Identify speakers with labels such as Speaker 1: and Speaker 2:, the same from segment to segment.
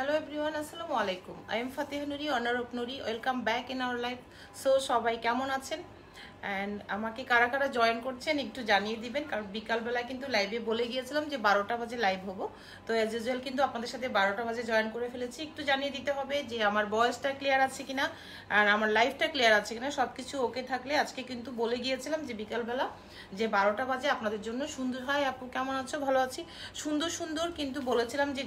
Speaker 1: Hello everyone, Assalamu alaikum. I am Fatiha Nuri, Honor of Nuri. Welcome back in our life. So সবাই কেমন আছেন? And আমাকে কারা কারা জয়েন করছেন একটু জানিয়ে দিবেন, কারণ বিকালবেলা কিন্তু লাইভে বলে গিয়েছিলাম যে 12টা বাজে লাইভ হবো। তো অ্যাজ ইউজুয়াল কিন্তু আপনাদের সাথে 12টা বাজে জয়েন করে ফেলেছি। একটু জানিয়ে দিতে হবে যে আমার ভয়েসটা ক্লিয়ার আছে কিনা আর আমার লাইভটা ক্লিয়ার আছে কিনা, সব কিছু ওকে থাকলে আজকে কিন্তু বলে গিয়েছিলাম যে বিকালবেলা যে 12টা বাজে আপনাদের জন্য সুন্দর হয়। আপু কেমন আছো? ভালো আছি। সুন্দর সুন্দর কিন্তু বলেছিলাম যে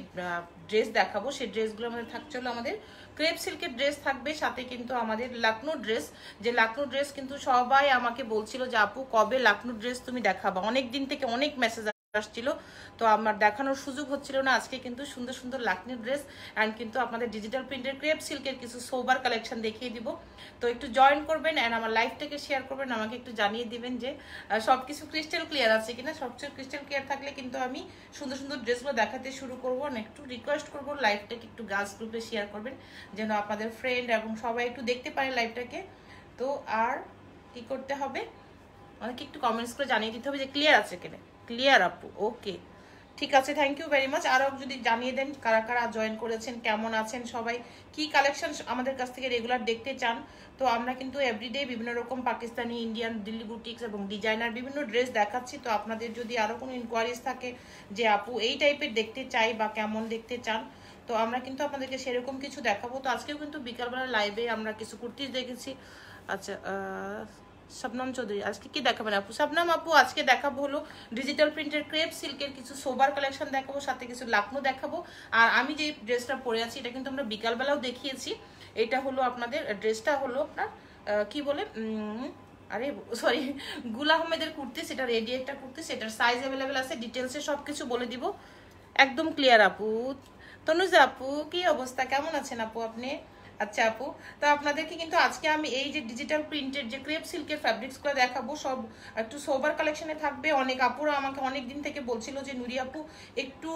Speaker 1: ড্রেস দেখাবো, সেই ড্রেসগুলো আমাদের থাকছিল, আমাদের ক্রেপ সিল্কের ড্রেস থাকবে, সাথে কিন্তু আমাদের লাকনো ড্রেস। যে লাকনো ড্রেস কিন্তু সবাই আমাকে বলছিল যে আপু কবে লাকনো ড্রেস তুমি দেখাবা, অনেক দিন থেকে অনেক মেসেজ আসছিল, তো আমার দেখানোর সুযোগ হচ্ছিল না। আজকে কিন্তু সুন্দর সুন্দর লাকনো ড্রেস অ্যান্ড কিন্তু আপনাদের ডিজিটাল প্রিন্টের ক্রেপ সিল্কের কিছু সোবার কালেকশন দেখিয়ে দিব। তো একটু জয়েন করবেন অ্যান্ড আমার লাইফটাকে শেয়ার করবেন, আমাকে একটু জানিয়ে দিবেন যে সব কিছু ক্রিস্টাল ক্লিয়ার আছে কিনা। সবচেয়ে ক্রিস্টাল ক্লিয়ার থাকলে কিন্তু আমি সুন্দর সুন্দর ড্রেসগুলো দেখাতে শুরু করবো। আর একটু রিকোয়েস্ট করবো লাইভটাকে একটু গার্লস গ্রুপে শেয়ার করবেন, যেন আপনাদের ফ্রেন্ড এবং সবাই একটু দেখতে পারে লাইভটাকে। তো আর কি করতে হবে, আমাকে একটু কমেন্টস করে জানিয়ে দিতে হবে যে ক্লিয়ার আছে কিনা। ক্লিয়ার আপু, ওকে, ঠিক আছে, থ্যাংক ইউ ভেরি মাচ। আরও যদি জানিয়ে দেন কারা কারা জয়েন করেছেন, কেমন আছেন সবাই, কি কালেকশন আমাদের কাছ থেকে রেগুলার দেখতে চান। তো আমরা কিন্তু এভরিডে বিভিন্ন রকম পাকিস্তানি, ইন্ডিয়ান, দিল্লি বুটিক্স এবং ডিজাইনার বিভিন্ন ড্রেস দেখাচ্ছি। তো আপনাদের যদি আরও কোনো ইনকোয়ারিজ থাকে যে আপু এই টাইপের দেখতে চাই বা কেমন দেখতে চান, তো আমরা কিন্তু আপনাদেরকে সেরকম কিছু দেখাবো। তো আজকেও কিন্তু বিকালবেলা লাইভে আমরা কিছু কুর্তিজ দেখেছি। আচ্ছা, শবনম চৌধুরী আজকে কি দেখাবেন আপু? শবনম আপু আজকে দেখাবো হলো ডিজিটাল প্রিন্টের ক্রেপ সিল্কের কিছু সোবার কালেকশন দেখাবো, সাথে কিছু লাকনো দেখাবো। আর আমি যে ড্রেসটা পরে আছি এটা কিন্তু আমরা বিকালবেলাও দেখিয়েছি। এটা হলো আপনাদের ড্রেসটা হলো আপনার কি বলে, আরে সরি, গুল আহমেদের কুর্তি, সেটা রেডি একটা কুর্তি, সেটার সাইজ অ্যাভেলেবেল আছে, ডিটেলসে সব কিছু বলে দিব। একদম ক্লিয়ার আপু। তনুজা আপু কি অবস্থা, কেমন আছেন আপু আপনি? আচ্ছা আপু, তো আপনাদেরকে কিন্তু আজকে আমি এই যে ডিজিটাল প্রিন্টের যে ক্রেপ সিল্কের ফ্যাব্রিক্সগুলো দেখাবো, সব একটু সোবার কালেকশনে থাকবে। অনেক আপুরা আমাকে অনেক দিন থেকে বলছিল যে নুরি আপু একটু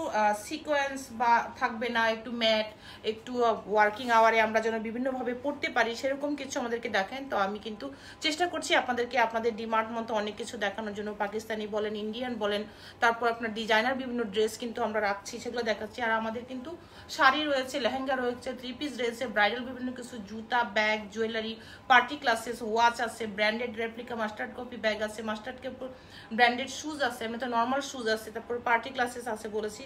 Speaker 1: সিকোয়েন্স বা থাকবে না, একটু ম্যাট, একটু ওয়ার্কিং আওয়ারে আমরা যেন বিভিন্নভাবে পড়তে পারি, সেরকম কিছু আমাদেরকে দেখেন। তো আমি কিন্তু চেষ্টা করছি আপনাদেরকে আপনাদের ডিমান্ড মতো অনেক কিছু দেখানোর জন্য। পাকিস্তানি বলেন, ইন্ডিয়ান বলেন, তারপর আপনার ডিজাইনার বিভিন্ন ড্রেস কিন্তু আমরা রাখছি, সেগুলো দেখাচ্ছি। আর আমাদের কিন্তু শাড়ি রয়েছে, লেহেঙ্গা রয়েছে, থ্রি পিস রয়েছে, ব্রাইডাল বিভিন্ন কিছু জুতা, bag, jewellery, party classes, watch আছে, branded replica master copy bag আছে, মাস্টার্ড কাপড় ব্র্যান্ডেড শুজ আছে, এমনি তো নর্মাল শুজ আছে, তারপর পার্টি ক্লাসেস আছে বলেছি,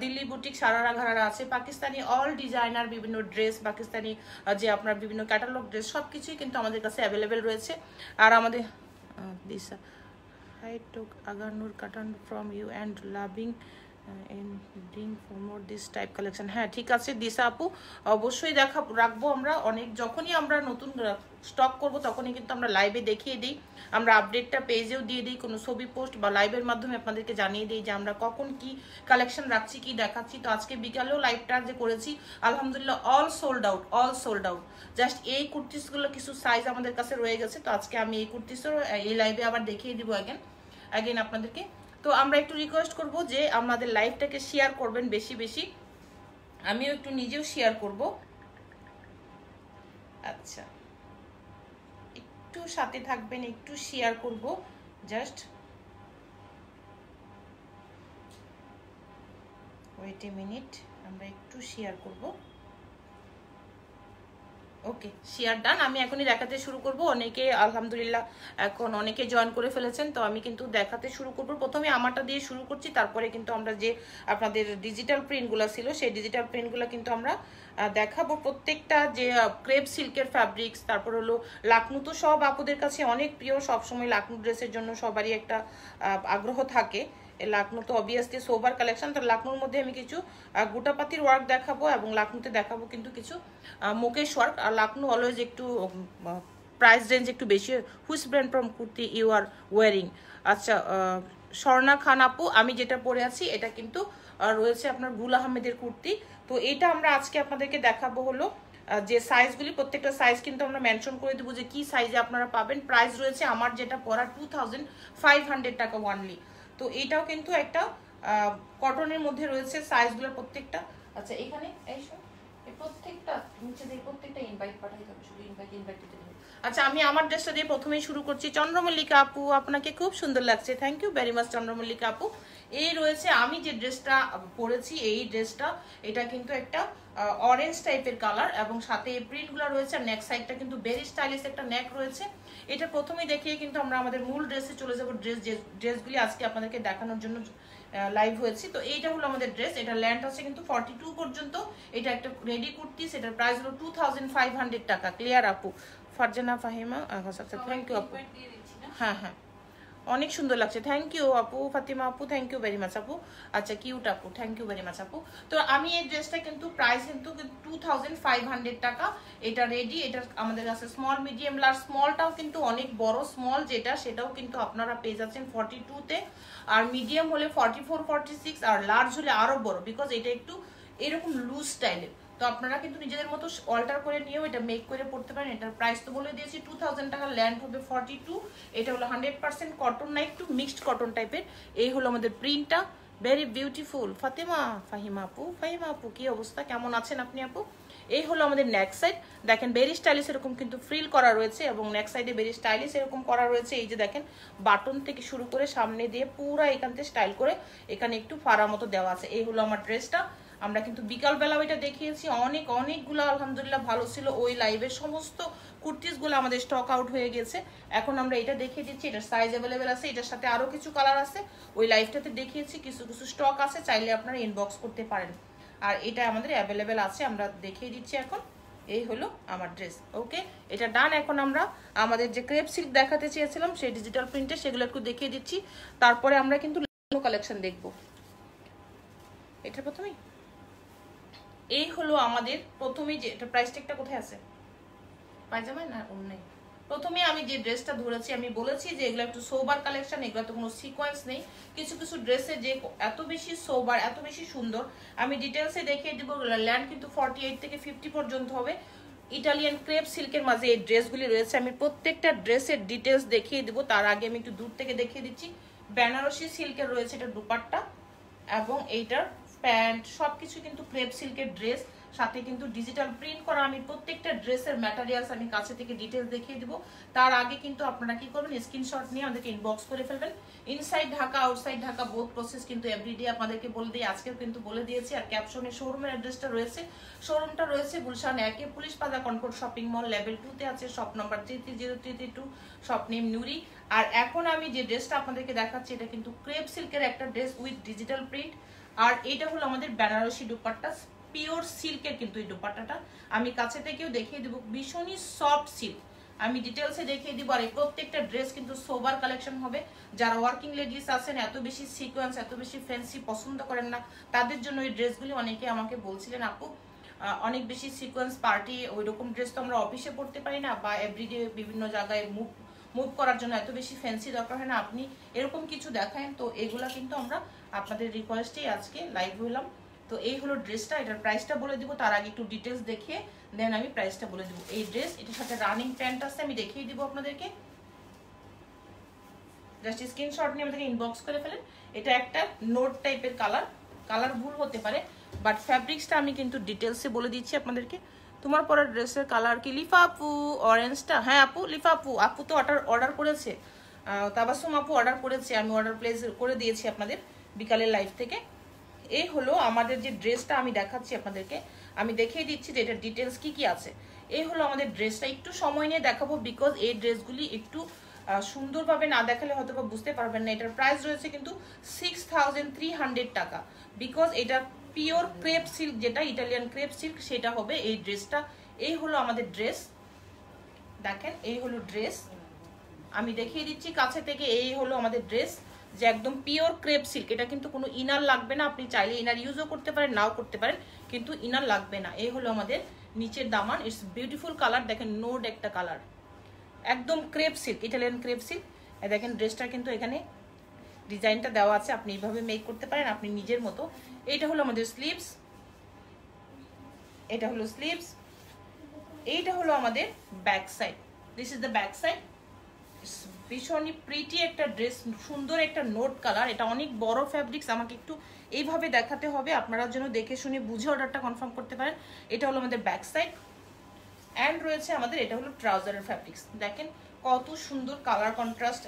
Speaker 1: দিল্লি বুটিক, সারারা ঘারারা আছে, পাকিস্তানি অল ডিজাইনার বিভিন্ন ড্রেস, পাকিস্তানি যে আপনার বিভিন্ন ক্যাটালগ ড্রেস, সব কিছুই কিন্তু আমাদের কাছে অ্যাভেলেবেল রয়েছে। আর আমাদের দিশা I took Agarnur cotton from you and loving and bring for more this type collection. হ্যাঁ ঠিক আছে দিশা আপু, অবশ্যই রাখবো আমরা। অনেক যখনই আমরা নতুন স্টক করব তখনই কিন্তু আমরা লাইভে দেখিয়ে দিই, আমরা আপডেটটা পেজেও দিয়ে দিই, কোনো ছবি পোস্ট বা লাইভের মাধ্যমে আপনাদেরকে জানিয়ে দিই যে আমরা কখন কি কালেকশন রাখছি, কি দেখাচ্ছি। তো আজকে বিকালেও লাইভটা যে করেছি আলহামদুলিল্লাহ all sold out, all sold out. Just এই কুর্তিসগুলো কিছু সাইজ আমাদের কাছে রয়ে গেছে, তো আজকে আমি এই কুর্তিসও এই লাইভে আবার দেখিয়ে দিব অ্যাগেন আপনাদেরকে। তো আমরা একটু রিকোয়েস্ট করব যে আমাদের লাইভটাকে শেয়ার করবেন বেশি বেশি, আমিও একটু নিজেও শেয়ার করব। আচ্ছা, একটু সাথে থাকবেন, একটু শেয়ার করব, জাস্ট ওয়েট এ মিনিট, আমরা একটু শেয়ার করব। ওকে, শেয়ার ডান। আমি এখনই দেখাতে শুরু করব। অনেকে আলহামদুলিল্লাহ এখন অনেকে জয়েন করে ফেলেছেন, তো আমি কিন্তু দেখাতে শুরু করব। প্রথমে আমারটা দিয়ে শুরু করছি, তারপরে কিন্তু আমরা যে আপনাদের ডিজিটাল প্রিন্টগুলো ছিল সেই ডিজিটাল প্রিন্টগুলো কিন্তু আমরা দেখাবো। প্রত্যেকটা যে ক্রেপ সিল্কের ফ্যাব্রিক্স, তারপর হলো লাকনু, তো সব আপুদের কাছে অনেক প্রিয়, সবসময় লাকনু ড্রেসের জন্য সবারই একটা আগ্রহ থাকে। লাকনু তো অবভিয়াসলি সোবার কালেকশন। তো লাকনুর মধ্যে আমি কিছু গোটাপাতির ওয়ার্ক দেখাবো এবং লাকনুতে দেখাবো কিন্তু কিছু মুকেশ ওয়ার্ক। আর লাকনু অলওয়েজ একটু প্রাইস রেঞ্জ একটু বেশি। Which brand from kurti you are wearing? আচ্ছা, স্বর্ণা খান আপু, আমি যেটা পরে আছি এটা কিন্তু রয়েছে আপনার গুল আহমেদের কুর্তি। তো এটা আমরা আজকে আপনাদেরকে দেখাবো হলো যে সাইজগুলি, প্রত্যেকটা সাইজ কিন্তু আমরা মেনশন করে দেবো যে কি সাইজে আপনারা পাবেন। প্রাইস রয়েছে আমার যেটা পরা 2500 টাকা ওয়ানলি। তো এটাও কিন্তু একটা কটনের মধ্যে রয়েছে, সাইজগুলো প্রত্যেকটা। আচ্ছা এখানে এই প্রত্যেকটা নিচে দিয়ে প্রত্যেকটা ইনভাইট পাঠাই যাবে, শুধু ইনভাইট দিতে হবে। আচ্ছা, আমি আমার ড্রেসটা দিয়ে প্রথমেই শুরু করছি। চন্দ্রমল্লিকা আপু, আপনাকে খুব সুন্দর লাগছে, থ্যাংক ইউ ভেরি মাচ চন্দ্রমল্লিকা আপু। এই রয়েছে আমি যে ড্রেসটা পরেছি, এই ড্রেসটা এটা কিন্তু একটা অরেঞ্জ টাইপের কালার এবং সাথে প্রিন্টগুলো রয়েছে। আর নেক সাইডটা কিন্তু ভেরি স্টাইলিশ একটা নেক রয়েছে। এটা প্রথমেই দেখিয়ে কিন্তু আমরা আমাদের মূল ড্রেসে চলে যাব। ড্রেসগুলি আজকে আপনাদেরকে দেখানোর জন্য লাইভ হয়েছি। তো এইটা হলো আমাদের ড্রেস, এটা ল্যান্ড আছে কিন্তু 42 পর্যন্ত। এটা একটা রেডি কুর্তি, সেটার প্রাইস হলো 2500 টাকা। ক্লিয়ার আপু? ফারজানা ফাহিমা, আচ্ছা থ্যাংক ইউ আপু। হ্যাঁ হ্যাঁ, অনেক সুন্দর লাগছে, থ্যাংক ইউ আপু। ফাতিমা আপু, থ্যাংক ইউ ভেরি মাচ আপু। আচ্ছা, কিউট আপু, থ্যাংক ইউ ভেরি মাচ আপু। তো আমি এই ড্রেসটা কিন্তু প্রাইস কিন্তু 2500 টাকা। এটা রেডি, এটা আমাদের কাছে স্মল, মিডিয়াম, লার্জ। স্মলটাও কিন্তু অনেক বড়, স্মল যেটা সেটাও কিন্তু আপনারা পেয়ে যাচ্ছেন 42-তে। আর মিডিয়াম হলে 44, 46, আর লার্জ হলে আরো বড়, বিকজ এটা একটু এরকম লুজ স্টাইলের। তো আপনারা কিন্তু নিজেদের মতো অল্টার করে নিয়েও এটা মেক করে পড়তে পারেন। এটার প্রাইস তো বলে দিয়েছি 2000 টাকা, ল্যান্ড হবে 42। এটা হলো 100% কটন, না একটু মিক্সড কটন টাইপের। এই হলো আমাদের প্রিন্টটা, ভেরি বিউটিফুল। ফাতেমা ফাহিমা আপু, ফাহিমা আপু কি অবস্থা, কেমন আছেন আপনি আপু? এই হলো আমাদের নেক সাইড, দেখেন ভেরি স্টাইলিশ এরকম কিন্তু ফ্রিল করা রয়েছে এবং নেক সাইডে ভেরি স্টাইলিশ এরকম করা রয়েছে। এই যে দেখেন বাটন থেকে শুরু করে সামনে দিয়ে পুরা এখান থেকে স্টাইল করে এখানে একটু ফাড়া মতো দেওয়া আছে। এই হলো আমার ড্রেসটা। আমরা কিন্তু বিকালবেলা ওইটা দেখিয়েছি, অনেকগুলো আলহামদুলিল্লাহ ভালো ছিল। ওই লাইভের সমস্ত কুর্তিসগুলো আমাদের স্টক আউট হয়ে গেছে। এখন আমরা এটা দেখিয়ে দিচ্ছি, এটার সাইজ অ্যাভেলেবেল আছে, এটার সাথে আরো কিছু কালার আছে। ওই লাইভটাতে দেখিয়েছি, কিছু কিছু স্টক আছে, চাইলে আপনারা ইনবক্স করতে পারেন। আর এটা আমাদের অ্যাভেলেবেল আছে, আমরা দেখিয়ে দিচ্ছি এখন। এই হলো আমার ড্রেস, ওকে, এটা ডান। এখন আমরা আমাদের যে ক্রেপ সিল্ক দেখাতে চেয়েছিলাম সেই ডিজিটাল প্রিন্টে, সেগুলো একটু দেখিয়ে দিচ্ছি। তারপরে আমরা কিন্তু কালেকশন দেখবো। এটা প্রথমেই এই হলো আমাদের প্রথমেই যে এটা প্রাইস ট্যাগটা কোথায় আছে, পায়জামায় না অন্য। প্রথমে আমি যে ড্রেসটা ধরেছি, আমি বলেছি যে এগুলো একটু সোবার কালেকশন, এগুলো তো কোনো সিকোয়েন্স নেই। কিছু কিছু ড্রেসে যে এত বেশি সোবার, এত বেশি সুন্দর, আমি ডিটেলসে দেখিয়ে দিব। ল্যান্ড কিন্তু 48 থেকে 50 পর্যন্ত হবে। ইটালিয়ান ক্রেপ সিল্কের মাঝে এই ড্রেসগুলি রয়েছে। আমি প্রত্যেকটা ড্রেসের ডিটেলস দেখিয়ে দিব। তার আগে আমি একটু দূর থেকে দেখিয়ে দিচ্ছি। বেনারসি সিল্কের রয়েছে এটা দুপাট্টা এবং এইটার প্যান্ট, সবকিছু কিন্তু ক্রেপ সিল্কের ড্রেস, সাথে কিন্তু ডিজিটাল প্রিন্ট করা। আমি প্রত্যেকটা ড্রেসের ম্যাটেরিয়ালস আমি কাছে থেকে ডিটেলস দেখিয়ে দিব। তার আগে কিন্তু আপনারা কি করবেন, স্ক্রিনশট নিয়ে আমাদেরকে ইনবক্স করে ফেলবেন। Inside Dhaka, outside Dhaka both process কিন্তু এভরিডে আপনাদেরকে বলে দিই, আজকেও কিন্তু বলে দিয়েছি। আর ক্যাপশনে শোরুমের অ্যাড্রেসটা রয়েছে। শোরুমটা রয়েছে গুলশান 1-এ, police plaza Concord shopping mall, level 2-তে আছে, shop number 330332, shop name Nuri. আর এখন আমি যে ড্রেসটা আপনাদেরকে দেখাচ্ছি এটা কিন্তু ক্রেপ সিল্কের একটা ড্রেস উইথ ডিজিটাল প্রিন্ট। আর এটা হলো আমাদের বেনারসি দুপাট্টা, পিওর সিল্কের কিন্তু এই দুপাট্টাটা আমি কাছে থেকেও দেখিয়ে দিব। ভীষণই সফট সিল্ক, আমি ডিটেলসে দেখিয়ে দিব। আর এই প্রত্যেকটা ড্রেস কিন্তু সোবার কালেকশন হবে। যারা ওয়ার্কিং লেডিস আছেন, এত বেশি সিকোয়েন্স, এত বেশি ফ্যান্সি পছন্দ করেন না, তাদের জন্য এই ড্রেসগুলি অনেকে আমাকে বলছিলেন আপু অনেক বেশি সিকোয়েন্স পার্টি, ওই রকম ড্রেস তো আমরা অফিসে পড়তে পারি না, বা এভরিডে বিভিন্ন জায়গায় মুভ করার জন্য এত বেশি ফ্যান্সি দরকার হয় না, আপনি এরকম কিছু দেখায়েন। তো এগুলা কিন্তু আমরা আপনাদের রিকোয়েস্টেই আজকে লাইভ হলাম। তো এই হলো ড্রেসটা, এটার প্রাইসটা বলে দিব। তার আগে একটু ডিটেলস দেখিয়ে দেন আমি প্রাইসটা বলে দিব। এই ড্রেস, এটার সাথে রানিং প্যান্ট আছে, আমি দেখিয়ে দিব আপনাদেরকে। জাস্ট স্ক্রিনশট নিয়ে আমাদেরকে ইনবক্স করে ফেলেন। এটা একটা নোট টাইপের কালার ভুল হতে পারে, বাট ফ্যাব্রিক্সটা আমি কিন্তু ডিটেলসে বলে দিচ্ছি আপনাদেরকে। তোমার পরার ড্রেসের কালার কি লিফা আপু? অরেঞ্জটা? হ্যাঁ আপু, লিফা আপু তো অর্ডার করেছে, তাবাসুম আপু অর্ডার করেছে, আমি অর্ডার প্লেস করে দিয়েছি আপনাদের বিকালের লাইভ থেকে। এই হলো আমাদের যে ড্রেসটা আমি দেখাচ্ছি আপনাদেরকে, আমি দেখিয়ে দিচ্ছি যে এটার ডিটেলস কি কি আছে। এই হলো আমাদের ড্রেসটা, একটু সময় নিয়ে দেখাবো বিকজ এই ড্রেসগুলি একটু সুন্দরভাবে না দেখালে হয়তো বা বুঝতে পারবেন না। এটার প্রাইস রয়েছে কিন্তু 6300 টাকা, বিকজ এটা পিওর ক্রেপ সিল্ক, যেটা ইটালিয়ান ক্রেপ সিল্ক, সেটা হবে এই ড্রেসটা। এই হলো আমাদের ড্রেস, দেখেন এই হলো ড্রেস, আমি দেখিয়ে দিচ্ছি কাছে থেকে। এই হলো আমাদের ড্রেস, যে একদম পিওর ক্রেপ সিল্ক। এটা কিন্তু কোনো ইনার লাগবে না, আপনি চাইলে ইনার ইউজও করতে পারেন, নাও করতে পারেন, কিন্তু ইনার লাগবে না। এই হলো আমাদের নিচের দামান, ইটস বিউটিফুল কালার, দেখেন নোড একটা কালার, একদম crepe silk, Italian crepe silk. দেখেন ড্রেসটা কিন্তু এখানে ডিজাইনটা দেওয়া আছে, আপনি এইভাবে মেক করতে পারেন আপনি নিজের মতো। এইটা হলো আমাদের স্লিভস, এটা হলো স্লিভস, এইটা হলো আমাদের back side, this is the back side. ভীষণই প্রিটি একটা ড্রেস, সুন্দর একটা নোট কালার। এটা অনেক বড় ফ্যাব্রিক্স, আমাকে একটু এইভাবে দেখাতে হবে, আপনারা যেন দেখে শুনে বুঝে অর্ডারটা কনফার্ম করতে পারেন। এটা হলো আমাদের ব্যাক সাইড, অ্যান্ড রয়েছে আমাদের এটা হলো ট্রাউজারের ফ্যাব্রিক্স। দেখেন কত সুন্দর কালার কন্ট্রাস্ট,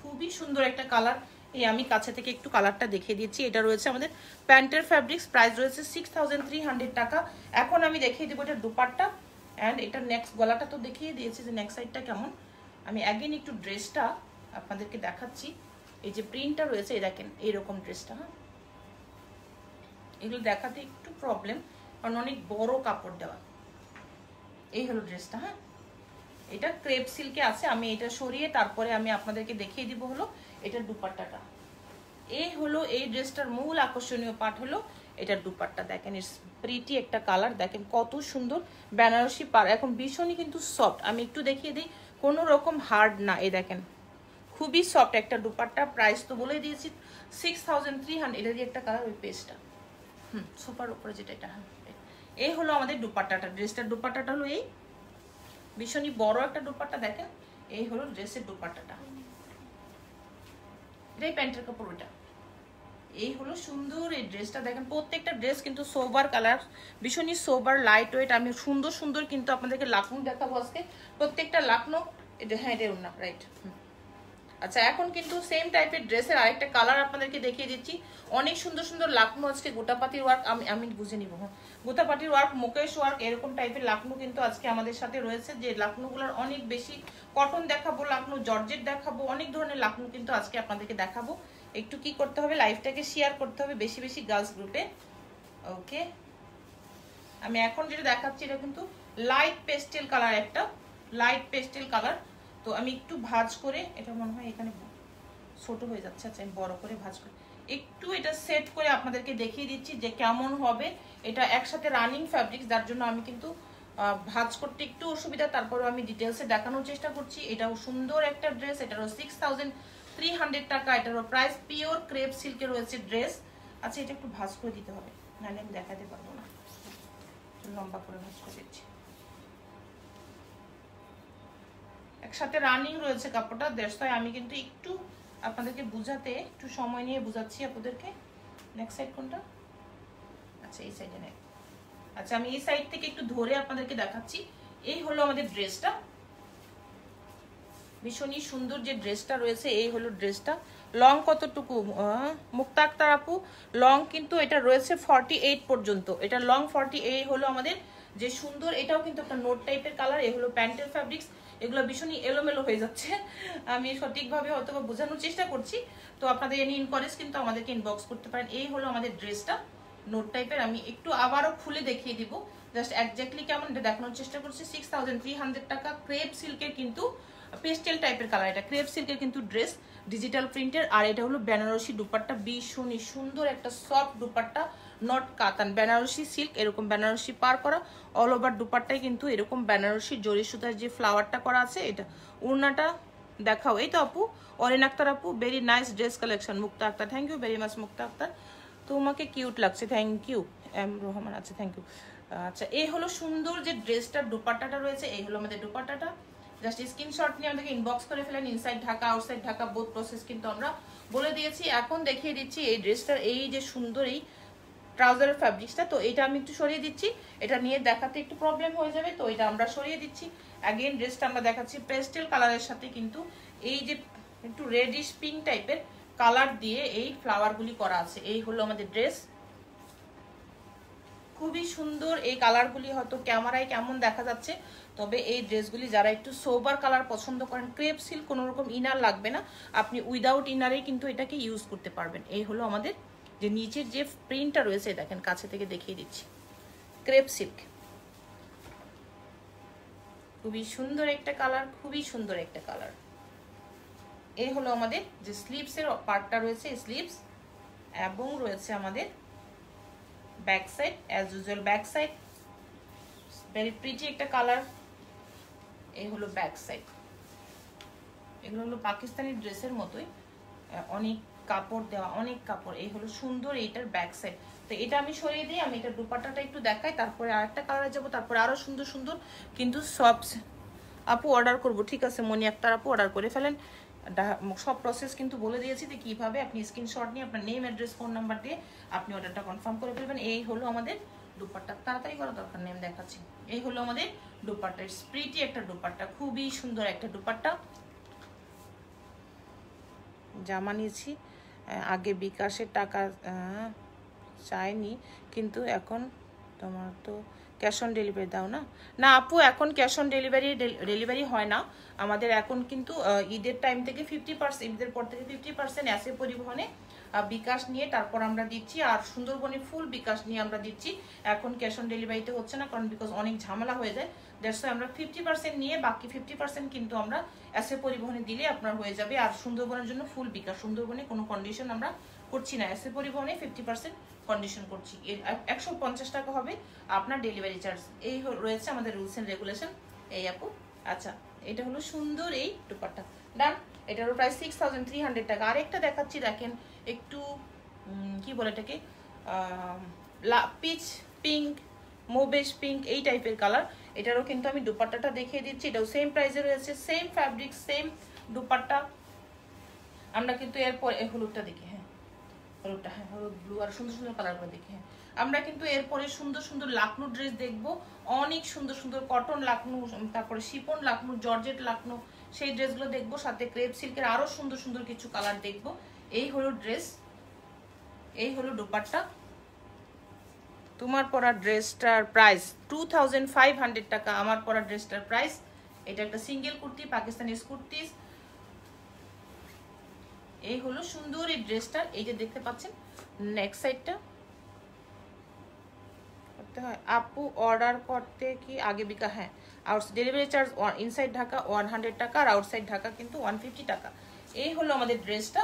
Speaker 1: খুবই সুন্দর একটা কালার। এই আমি কাছে থেকে একটু কালারটা দেখিয়ে দিচ্ছি। এটা রয়েছে আমাদের প্যান্টের ফ্যাব্রিক্স, প্রাইস রয়েছে 6300 টাকা। এখন আমি দেখিয়ে দেবো এটার দুপাট্টা অ্যান্ড এটার নেক্সট গলাটা তো দেখিয়ে দিয়েছি যে নেক্সট সাইডটা কেমন। আমি অ্যাগেন একটু ড্রেসটা আপনাদেরকে দেখাচ্ছি। এই যে প্রিন্টটা রয়েছে এই দেখেন এইরকম ড্রেসটা। হ্যাঁ, এগুলো দেখাতে একটু প্রবলেম কারণ অনেক বড় কাপড় দেওয়া। এই হলো ড্রেসটা। হ্যাঁ, এটা ক্রেপ সিল্কে আছে। আমি এটা সরিয়ে তারপরে আমি আপনাদেরকে দেখিয়ে দিব হলো এটার দুপাট্টাটা। এই হলো এই ড্রেসটার মূল আকর্ষণীয় পার্ট হলো এটার দুপাট্টা। দেখেন ইটস প্রিটি একটা কালার, দেখেন কত সুন্দর বেনারসি পার, এখন ভীষণই কিন্তু সফট। আমি একটু দেখিয়ে দিই, কোনো রকম হার্ড না। এই দেখেন খুবই সফট একটা দুপাট্টা। প্রাইস তো বলে দিয়েছি 6300। এটারই একটা কালার ওই পেস্টটা, সুপার উপরে যেটা এটা। এই হলো আমাদের দুপাট্টাটা। ড্রেসটার দুপাট্টাটা হলো এই ভীষণই বড় একটা দুপাট্টা। দেখেন এই হলো ড্রেসের দুপাট্টাটা, এটাই প্যান্টের কাপড়। ওটা এই হলো সুন্দর এই ড্রেসটা। দেখেন প্রত্যেকটা ড্রেস কিন্তু সোবার কালার, ভীষণই সোবার লাইট ওয়েট। আমি সুন্দর সুন্দর কিন্তু আপনাদেরকে লাকনো দেখাবো আজকে, প্রত্যেকটা লাকনো। এটা হ্যাঁ এটা না রাইট। আচ্ছা, এখন কিন্তু সেম টাইপের ড্রেসের আরেকটা কালার আপনাদেরকে দেখিয়ে দিচ্ছি। অনেক সুন্দর সুন্দর লাকনো আজকে, গোটাপাতির ওয়ার্ক। আমি বুঝে নিব। হ্যাঁ, গোটাপাতির ওয়ার্ক, মুকেশ ওয়ার্ক, এরকম টাইপের লাকনো কিন্তু আজকে আমাদের সাথে রয়েছে। যে লাকনোগুলোর অনেক বেশি কটন দেখাবো, লাকনো জর্জেট দেখাবো, অনেক ধরনের লাকনো কিন্তু আজকে আপনাদেরকে দেখাবো। একটু কি করতে হবে, লাইভটাকে শেয়ার করতে হবে বেশি বেশি গার্লস গ্রুপে। ওকে, আমি এখন যেটা দেখাচ্ছি এটা কিন্তু লাইট পেস্টেল কালার, একটা লাইট পেস্টেল কালার। তো আমি একটু ভাঁজ করে, এটা মনে হয় এখানে ছোট হয়ে যাচ্ছে। আচ্ছা, আমি বড় করে ভাঁজ করে একটু এটা সেট করে আপনাদেরকে দেখিয়ে দিচ্ছি যে কেমন হবে। এটা একসাথে রানিং ফ্যাব্রিক্স, যার জন্য আমি কিন্তু ভাঁজ করতে একটু অসুবিধা, তারপরে আমি ডিটেলসে দেখানোর চেষ্টা করছি। এটাও সুন্দর একটা ড্রেস, এটারও 6300 টাকা। এটারও প্রাইস পিওর ক্রেপ সিল্কে রয়েছে ড্রেস। আচ্ছা, এটা একটু ভাঁজ করে দিতে হবে, নাহলে আমি দেখাতে পারবো না। লম্বা করে ভাঁজ করে দিচ্ছি। একসাথে রানিং রয়েছে কাপড়টা, দ্যাটস আমি কিন্তু একটু আপনাদেরকে বুঝাতে একটু সময় নিয়ে বুঝাচ্ছি আপনাদেরকে। নেক্সট সাইড কোনটা? আচ্ছা, এই সাইডে নেই। আচ্ছা, আমি এই সাইড থেকে একটু ধরে আপনাদেরকে দেখাচ্ছি। এই হলো আমাদের ড্রেসটা, ভীষণই সুন্দর যে ড্রেসটা রয়েছে। এই হলো ড্রেসটা। লং কতটুকু মুক্তা আক্তার আপু? লং কিন্তু এটা রয়েছে 48 পর্যন্ত। এটা লং 48 হলো আমাদের যে সুন্দর। এটাও কিন্তু একটা নোট টাইপের কালার। এই হলো প্যান্টের ফ্যাব্রিক্স। এগুলো ভীষণই এলোমেলো হয়ে যাচ্ছে, আমি সঠিকভাবে হয়তো বোঝানোর চেষ্টা করছি। তো আপনাদের এনি ইনকোয়ারিজ কিন্তু আমাদেরকে ইনবক্স করতে পারেন। এই হলো আমাদের ড্রেসটা, নোট টাইপের। আমি একটু আবারও খুলে দেখিয়ে দিব, জাস্ট একজাক্টলি কেমন এটা দেখানোর চেষ্টা করছি। 6300 টাকা। ক্রেপ সিল্কের কিন্তু পেস্টেল টাইপের কালার। এটা ক্রেপ সিল্কের কিন্তু ড্রেস, ডিজিটাল প্রিন্টের। আর এটা হলো বেনারসি দুপাট্টা, ভীষণই সুন্দর একটা সফট দুপাট্টা, নট কাতান, বেনারসি সিল্ক, এরকম বেনারসি পার করা। অল ওভার দুপাট্টায় কিন্তু এরকম বেনারসি জরি সুতার যে ফ্লাওয়ারটা করা আছে। এটা ওড়নাটা দেখাও। এই তো আপু, অরিন আক্তার আপু, very nice dress collection. Mukta Akter, thank you very much Mukta Akter, তোমাকে কিউট লাগছে, থ্যাংক ইউ। এম রহমান, আচ্ছা থ্যাংক ইউ। আচ্ছা, এই হলো সুন্দর যে ড্রেসটার দুপাট্টাটা রয়েছে। এই হলো আমাদের দুপাট্টাটা। জাস্ট স্ক্রিনশট নিয়ে আমাদেরকে ইনবক্স করে ফেলেন। Inside Dhaka, outside Dhaka, both process কিন্তু আমরা বলে দিয়েছি। এখন দেখিয়ে দিচ্ছি এই ড্রেসটার এই যে সুন্দর এই ট্রাউজারের ফ্যাব্রিক্সটা। তো এটা আমি একটু সরিয়ে দিচ্ছি, এটা নিয়ে দেখাতে একটু প্রবলেম হয়ে যাবে, তো এটা আমরা সরিয়ে দিচ্ছি। অ্যাগেন ড্রেসটা আমরা দেখাচ্ছি পেস্টেল কালারের সাথে কিন্তু এই যে একটু রেডিশ পিঙ্ক টাইপের কালার দিয়ে এই ফ্লাওয়ারগুলি করা আছে। এই হলো আমাদের ড্রেস, খুবই সুন্দর। এই কালারগুলি হয়তো ক্যামেরায় কেমন দেখা যাচ্ছে, তবে এই ড্রেসগুলি যারা একটু সোবার কালার পছন্দ করেন, ক্রেপ সিল্ক, কোনো রকম ইনার লাগবে না, আপনি উইদাউট ইনারে কিন্তু এটাকে ইউজ করতে পারবেন। এই হলো আমাদের যে নিচের যে প্রিন্টটা রয়েছে, দেখেন কাছে থেকে দেখিয়ে দিচ্ছি, ক্রেপ সিল্ক, খুবই সুন্দর একটা কালার, খুবই সুন্দর একটা কালার। এই হলো আমাদের যে স্লিভসের পার্টটা রয়েছে, স্লিভস, এবং রয়েছে আমাদের back side, as usual back side, very pretty একটা কালার। এই হলো ব্যাক সাইড। এগুলো হলো পাকিস্তানি ড্রেসের মতোই, অনেক কাপড় দেওয়া, অনেক কাপড়। এই হলো সুন্দর এইটার ব্যাক সাইড। তো এটা আমি সরিয়ে দিই, আমি এটা দুপাট্টাটা একটু দেখাই, তারপরে আরেকটা কালারে যাবো, তারপরে আরো সুন্দর সুন্দর কিন্তু সব আপু অর্ডার করব। ঠিক আছে মনি আক্তার আপু, অর্ডার করে ফেলেন। সব প্রসেস কিন্তু বলে দিয়েছি যে কীভাবে আপনি স্ক্রিনশট নিয়ে আপনার নেম অ্যাড্রেস ফোন নাম্বার দিয়ে আপনি অর্ডারটা কনফার্ম করে ফেলবেন। এই হলো আমাদের দুপাট্টা, তাড়াতাড়ি করা দরকার নেই, আমি দেখাচ্ছি। এই হলো আমাদের দুপাট্টা, স্প্রিটি একটা দুপাট্টা, খুবই সুন্দর একটা দুপাট্টা। জামা নিয়েছি, আগে বিকাশের টাকা চাইনি, কিন্তু এখন তোমার তো ক্যাশ অন ডেলিভারি দাও না? না আপু, এখন ক্যাশ অন ডেলিভারি হয় না আমাদের। এখন কিন্তু ঈদের টাইম থেকে 50%, ঈদের পর থেকে 50% এসে পরিবহনে বিকাশ নিয়ে তারপর আমরা দিচ্ছি, আর সুন্দরবনে ফুল বিকাশ নিয়ে আমরা দিচ্ছি। এখন ক্যাশ অন ডেলিভারিতে হচ্ছে না, কারণ বিকজ অনেক ঝামেলা হয়ে যায়। দ্যাটস ওয়াই আমরা 50% নিয়ে বাকি 50% কিন্তু আমরা এসে পরিবহনে দিলে আপনার হয়ে যাবে। আর সুন্দরবনের জন্য ফুল বিকাশ, সুন্দরবনে কোনো কন্ডিশন আমরা করছি না, এসে পরিবহনে 50% কন্ডিশন করছি। 150 টাকা হবে আপনার ডেলিভারি চার্জ। এই রয়েছে আমাদের রুলস এন্ড রেগুলেশন। এই আপু, আচ্ছা এটা হলো সুন্দর এই দুপাট্টা, ডান। এটারও প্রায় 6300 টাকা। আরেকটা দেখাচ্ছি, দেখেন একটু কি বলে এটাকে, পিচ পিঙ্ক, মোবেশ পিঙ্ক, এই টাইপের কালার। এটারও কিন্তু আমি দুপাট্টাটা দেখিয়ে দিচ্ছি, এটাও সেম প্রাইসে রয়েছে, সেম ফ্যাব্রিক, সেম দুপাট্টা। আমরা কিন্তু এরপর হলুদটা দেখি, হ্যাঁ হলুদটা, হ্যাঁ হলুদ ব্লু, আর সুন্দর সুন্দর কালারগুলো দেখি। হ্যাঁ আমরা কিন্তু এরপরে সুন্দর সুন্দর লাকনো ড্রেস দেখবো, অনেক সুন্দর সুন্দর কটন লাকনো, তারপরে শিপন লাকনো, জর্জেট লাকনো, সেই ড্রেসগুলো দেখবো। সাথে ক্রেপ সিল্কের আরো সুন্দর সুন্দর কিছু কালার দেখবো। এই হলো ড্রেস, এই হলো দুপাট্টা। তোমার পরা ড্রেসটার প্রাইস 2500 টাকা, আমার পরা ড্রেসটার প্রাইস। এটা একটা সিঙ্গেল কুর্তি, পাকিস্তানি কুর্তি। এই হলো সুন্দর এই ড্রেসটার, এই যে দেখতে পাচ্ছেন নেক্সট সাইডটা করতে হয়। আপু অর্ডার করতে কি আগে বিকা? হ্যাঁ, out delivery charge inside Dhaka 100 টাকা, আর আউটসাইড ঢাকা কিন্তু 150 টাকা। এই হলো আমাদের ড্রেসটা,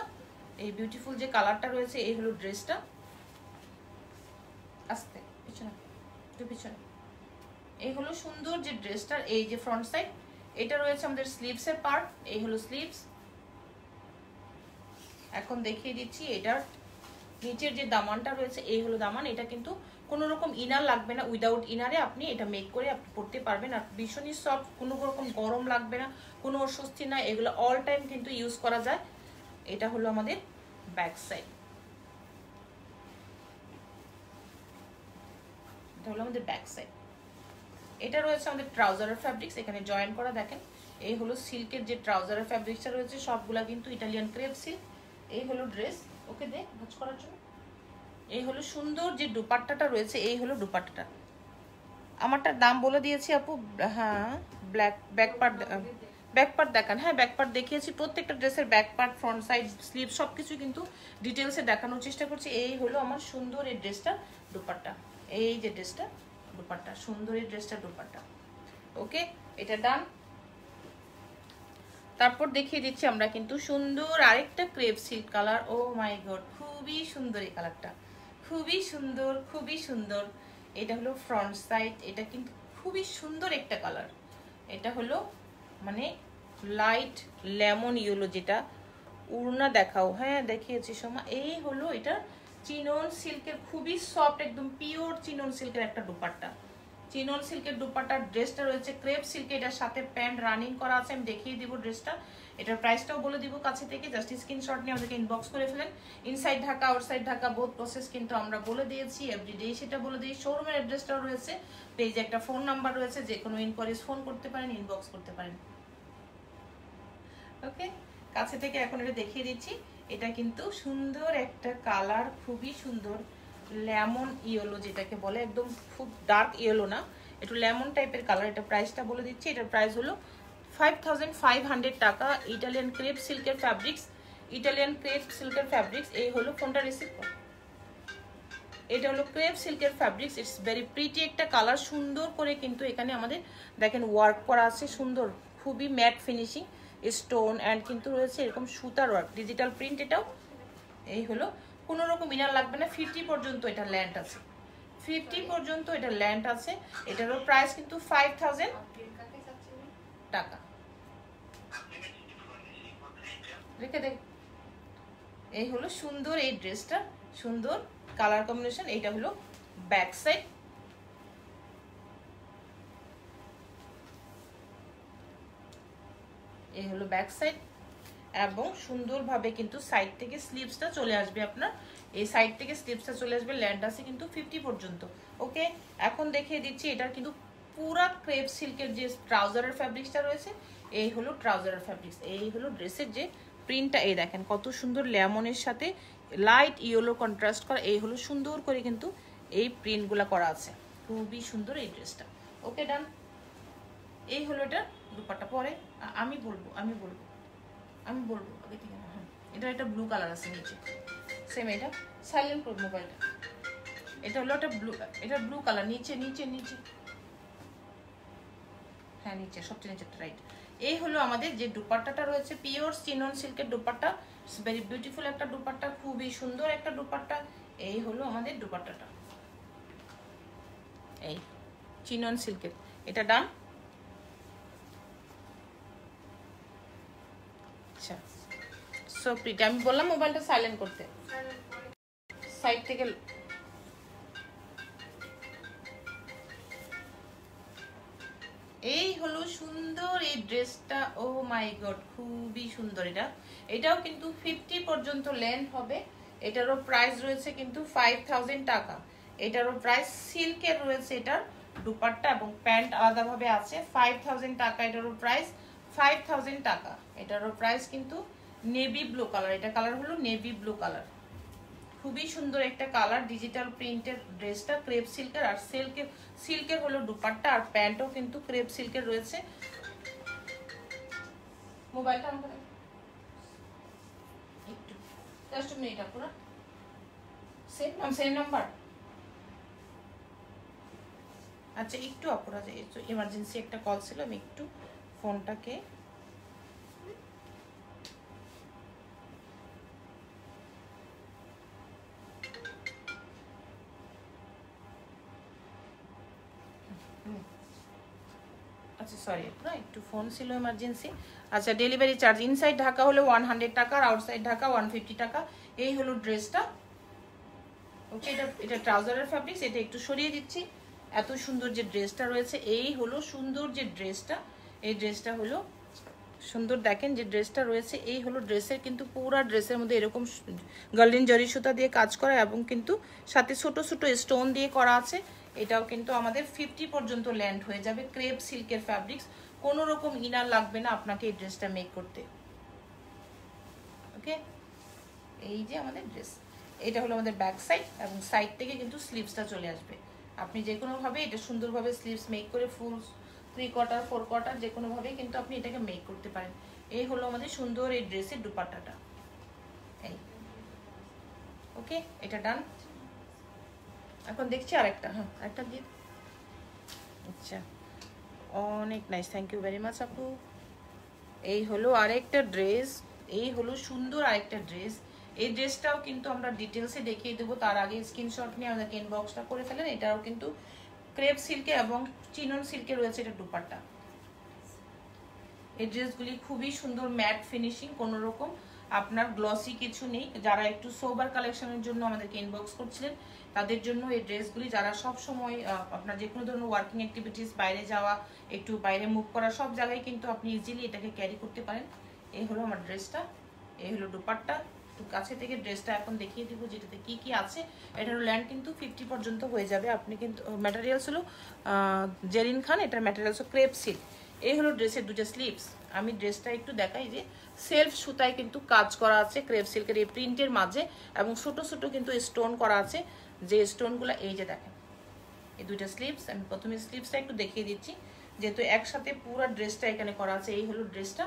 Speaker 1: এই বিউটিফুল যে কালারটা রয়েছে, এই হলো ড্রেসটা। আস্তে পিছনে, একটু পিছনে। এই হলো সুন্দর যে ড্রেসটার এই যে ফ্রন্ট সাইড, এটা রয়েছে আমাদের স্লিভসের পার্ট। এই হলো স্লিভস। এখন দেখিয়ে দিচ্ছি এটার নিচের যে দামানটা রয়েছে, এই হলো দামান। এটা কিন্তু কোনো রকম ইনার লাগবে না, উইদাউট ইনারে আপনি এটা মেক করে আপনি পরতে পারবেন। আর ভীষণই সফট, কোনো রকম গরম লাগবে না, কোনো অস্বস্তি না, এগুলো অল টাইম কিন্তু ইউজ করা যায়। এটা হলো আমাদের ব্যাক সাইড, এটা হলো আমাদের ব্যাক সাইড। এটা রয়েছে আমাদের ট্রাউজারের ফ্যাব্রিক্স, এখানে জয়েন করা দেখেন। এই হলো সিল্কের যে ট্রাউজারের ফ্যাব্রিক্সটা রয়েছে, সবগুলা কিন্তু ইটালিয়ান ক্রেপ সিল্ক। এই হলো ড্রেস, ওকে দে ভাঁজ করার জন্য। এই হলো সুন্দর যে দুপাট্টাটা রয়েছে, এই হলো দুপাট্টাটা। আমারটার দাম বলে দিয়েছি আপু। হ্যাঁ black back part, back part দেখান। হ্যাঁ ব্যাক পার্ট দেখিয়েছি, প্রত্যেকটা ড্রেসের back part, front side, sleeve সবকিছু কিন্তু ডিটেলসে দেখানোর চেষ্টা করছি। এই হলো আমার সুন্দর এই ড্রেসটা দুপাট্টা, এই যে ড্রেসটা দুপাট্টা, সুন্দর এই ড্রেসটা দুপাট্টা। ওকে, এটা ডান। তারপর দেখিয়ে দিচ্ছি আমরা কিন্তু সুন্দর আরেকটা ক্রেপ সিল্ক কালার। ও মাই গড, খুবই সুন্দর এই কালারটা, খুবই সুন্দর, খুবই সুন্দর। এটা হলো ফ্রন্ট সাইড, এটা কিন্তু খুবই সুন্দর একটা কালার। এটা হলো মানে লাইট লেমন ইয়েলো, যেটা উড়না দেখাও। হ্যাঁ দেখিয়েছি সোমা। এই হলো এটা চিনন সিল্কের, খুবই সফট, একদম পিওর চিনন সিল্কের একটা দুপাট্টা। চিনন সিল্কের দুপাট্টার ড্রেসটা রয়েছে ক্রেপ সিল্কে, এটার সাথে প্যান্ট রানিং করা আছে। আমি দেখিয়ে দিব ড্রেসটা, এটার প্রাইসটাও বলে দিব কাছে থেকে। জাস্ট স্ক্রিনশট নিয়ে আমাদেরকে ইনবক্স করে ফেলেন। Inside Dhaka, outside Dhaka both process কিন্তু আমরা বলে দিয়েছি, এভরিডে সেটা বলে দিই। শোরুমের অ্যাড্রেসটাও রয়েছে, পেজে একটা ফোন নাম্বার রয়েছে, যে কোনো ইনকোয়ারিজ ফোন করতে পারেন, ইনবক্স করতে পারেন। ওকে, কাছে থেকে এখন এটা দেখিয়ে দিচ্ছি। এটা কিন্তু সুন্দর একটা কালার, খুবই সুন্দর লেমন ইয়েলো যেটাকে বলে, একদম খুব ডার্ক ইয়েলো না, একটু লেমন টাইপের কালার। এটা প্রাইসটা বলে দিচ্ছি, এটার প্রাইস হলো 5500 টাকা। ইটালিয়ান ক্রেপ সিল্কের ফ্যাব্রিক্স, ইটালিয়ান ক্রেপ সিল্কের ফ্যাব্রিক্স। এই হলো ফোনটা রিসিভ করো। এটা হলো ক্রেপ সিল্কের ফ্যাব্রিক্স, ইটস ভেরি প্রিটি একটা কালার। সুন্দর করে কিন্তু এখানে আমাদের দেখেন ওয়ার্ক করা আছে, সুন্দর, খুবই ম্যাট ফিনিশিং, স্টোন অ্যান্ড কিন্তু রয়েছে এরকম সুতার ওয়ার্ক, ডিজিটাল প্রিন্ট। এটাও এই হলো, কোনো রকম ইনার লাগবে না। 50 পর্যন্ত এটা ল্যান্ড আছে, 50 পর্যন্ত এটা ল্যান্ড আছে। এটারও প্রাইস কিন্তু 5000 টাকা। রেখে দেখ। এই হলো সুন্দর এই ড্রেসটা, সুন্দর কালার কম্বিনেশন। এটা হলো ব্যাক সাইড। এই হলো ব্যাক সাইড। এবং সুন্দরভাবে কিন্তু সাইড থেকে স্লিভসটা চলে আসবে আপনার, এই সাইড থেকে স্লিভসটা চলে আসবে, ল্যান্ড আছে কিন্তু 50 পর্যন্ত। ওকে, এখন দেখিয়ে দিচ্ছি এটার কিন্তু পুরা ক্রেপ সিল্কের যে ট্রাউজারের ফ্যাব্রিক্সটা রয়েছে, এই হলো ট্রাউজারের ফ্যাব্রিক্স, এই হলো ড্রেসের যে প্রিন্টটা, এই দেখেন কত সুন্দর লেমনের সাথে লাইট ইয়েলো কন্ট্রাস্ট করা, এই হলো সুন্দর করে কিন্তু এই প্রিন্টগুলো করা আছে, খুবই সুন্দর এই ড্রেসটা। ওকে ডান, এই হলো এটা দুপাট্টা। পরে আমি বলবো আগে থেকে। হ্যাঁ, এটা একটা ব্লু কালার আছে নিচে, সেম এটা সাইলেন্ট করব মোবাইলটা। এটা হলো একটা ব্লু, এটা ব্লু কালার, নিচে নিচে নিচে, হ্যাঁ নিচে, সবচেয়ে নিচেটা রাইট। এই হলো আমাদের যে দুপাট্টাটা রয়েছে, পিওর চিনন সিল্কের দুপাট্টা, ভেরি বিউটিফুল একটা দুপাট্টা, খুবই সুন্দর একটা দুপাট্টা। এই হলো আমাদের দুপাট্টাটা, এই চিনন সিল্কের, এটা ডান। আচ্ছা, সো প্রিটি, আমি বললাম মোবাইলটা সাইলেন্ট করতে, সাইড থেকে। এই হলো সুন্দর এই ড্রেসটা, ও মাই গড খুবই সুন্দর। এটাও কিন্তু 50 পর্যন্ত লেন্থ হবে। এটারও প্রাইস রয়েছে কিন্তু 5000 টাকা। এটারও প্রাইস সিল্কের রয়েছে, এটার দুপাট্টা এবং প্যান্ট আলাদাভাবে আছে। 5000 টাকা এটারও প্রাইস, 5000 টাকা এটারও প্রাইস কিন্তু নেভি ব্লু কালার, এটা কালার হলো নেভি ব্লু কালার, খুবই সুন্দর একটা কালার। ডিজিটাল প্রিন্টের ড্রেসটা ক্রেপ সিল্কের, আর সিল্কের হলো দুপাট্টা, আর প্যান্টও কিন্তু ক্রেপ সিল্কের রয়েছে। মোবাইলটা আমাকে একটু জাস্ট মিনিট, আপনারা সেম নাম্বার। আচ্ছা একটু আপনারা, ইমার্জেন্সি একটা কল ছিল, আমি একটু ফোনটাকে আচ্ছা সরি আপনার একটু ফোন ছিল ইমার্জেন্সি। আচ্ছা, ডেলিভারি চার্জ ইনসাইড ঢাকা হলো 100 টাকা, আর আউটসাইড ঢাকা 150 টাকা। এই হলো ড্রেসটা। ওকে, এটা ট্রাউজারের ফ্যাব্রিক্স, এটা একটু সরিয়ে দিচ্ছি। এত সুন্দর যে ড্রেসটা রয়েছে, এই হলো সুন্দর যে ড্রেসটা, এই ড্রেসটা হলো সুন্দর। দেখেন যে ড্রেসটা রয়েছে, এই হলো ড্রেসের কিন্তু পুরো ড্রেসের মধ্যে এরকম গোল্ডেন জরি সুতা দিয়ে কাজ করা, এবং কিন্তু সাথে ছোট ছোট স্টোন দিয়ে করা আছে। এটাও কিন্তু আমাদের 50 পর্যন্ত ল্যান্ড হয়ে যাবে। ক্রেপ সিল্কের ফ্যাব্রিক্স, কোনো রকম ইনার লাগবে না আপনাকে এই ড্রেসটা মেক করতে। ওকে, এই যে আমাদের ড্রেস, এটা হলো আমাদের ব্যাক সাইড, এবং সাইড থেকে কিন্তু স্লিভসটা চলে আসবে। আপনি যে কোনোভাবে এটা সুন্দরভাবে স্লিভস মেক করে, ফুল 3 কোয়ার্টার 4 কোয়ার্টার যে কোনোভাবে কিন্তু আপনি এটাকে মেক করতে পারেন। এই হলো আমাদের সুন্দর এই ড্রেসের দুপাট্টাটা, এই। ওকে, এটা ডান। এখন দেখছি আরেকটা, হ্যাঁ আরেকটা দিয়ে। আচ্ছা, অনেক nice, thank you very much আপু। এই হলো আরেকটা ড্রেস, এই হলো সুন্দর আরেকটা ড্রেস। এই ড্রেসটাও কিন্তু আমরা ডিটেলসে দেখিয়ে দেবো, তার আগে স্ক্রিনশট নিয়ে আমাদেরকে ইনবক্সটা করে ফেলেন। এটাও কিন্তু ক্রেপ সিল্কে এবং চিনন সিল্কে রয়েছে এটা দুপাট্টা। এই ড্রেসগুলি খুবই সুন্দর, ম্যাট ফিনিশিং, কোনো রকম আপনার গ্লসি কিছু নেই। যারা একটু সোবার কালেকশনের জন্য আমাদেরকে ইনবক্স করছিলেন, তাদের জন্য এই ড্রেসগুলি, যারা সব সময় আপনার যে কোনো ধরনের ওয়ার্কিং অ্যাক্টিভিটিস, বাইরে যাওয়া, একটু বাইরে মুভ করা, সব জায়গায় কিন্তু আপনি ইজিলি এটাকে ক্যারি করতে পারেন। এই হলো আমার ড্রেসটা, এই হলো দুপাট্টা। একটু কাছে থেকে ড্রেসটা এখন দেখিয়ে দিব যেটাতে কি কি আছে। এটার ল্যান্ড কিন্তু 50 পর্যন্ত হয়ে যাবে। আপনি কিন্তু ম্যাটেরিয়ালস হলো জেরিন খান, এটার ম্যাটেরিয়ালস হলো ক্রেপ সিল্ক। এই হলো ড্রেসের দুটো স্লিভস। আমি ড্রেসটা একটু দেখাই যে সেলফ সুতায় কিন্তু কাজ করা আছে ক্রেপ সিল্কের এই প্রিন্টের মাঝে, এবং ছোট ছোট কিন্তু স্টোন করা আছে, যে স্টোনগুলো এই যে দেখেন। এই দুইটা স্লিভস, আমি প্রথমে স্লিভসটা একটু দেখিয়ে দিচ্ছি, যেহেতু একসাথে পুরো ড্রেসটা এখানে করা আছে। এই হলো ড্রেসটা,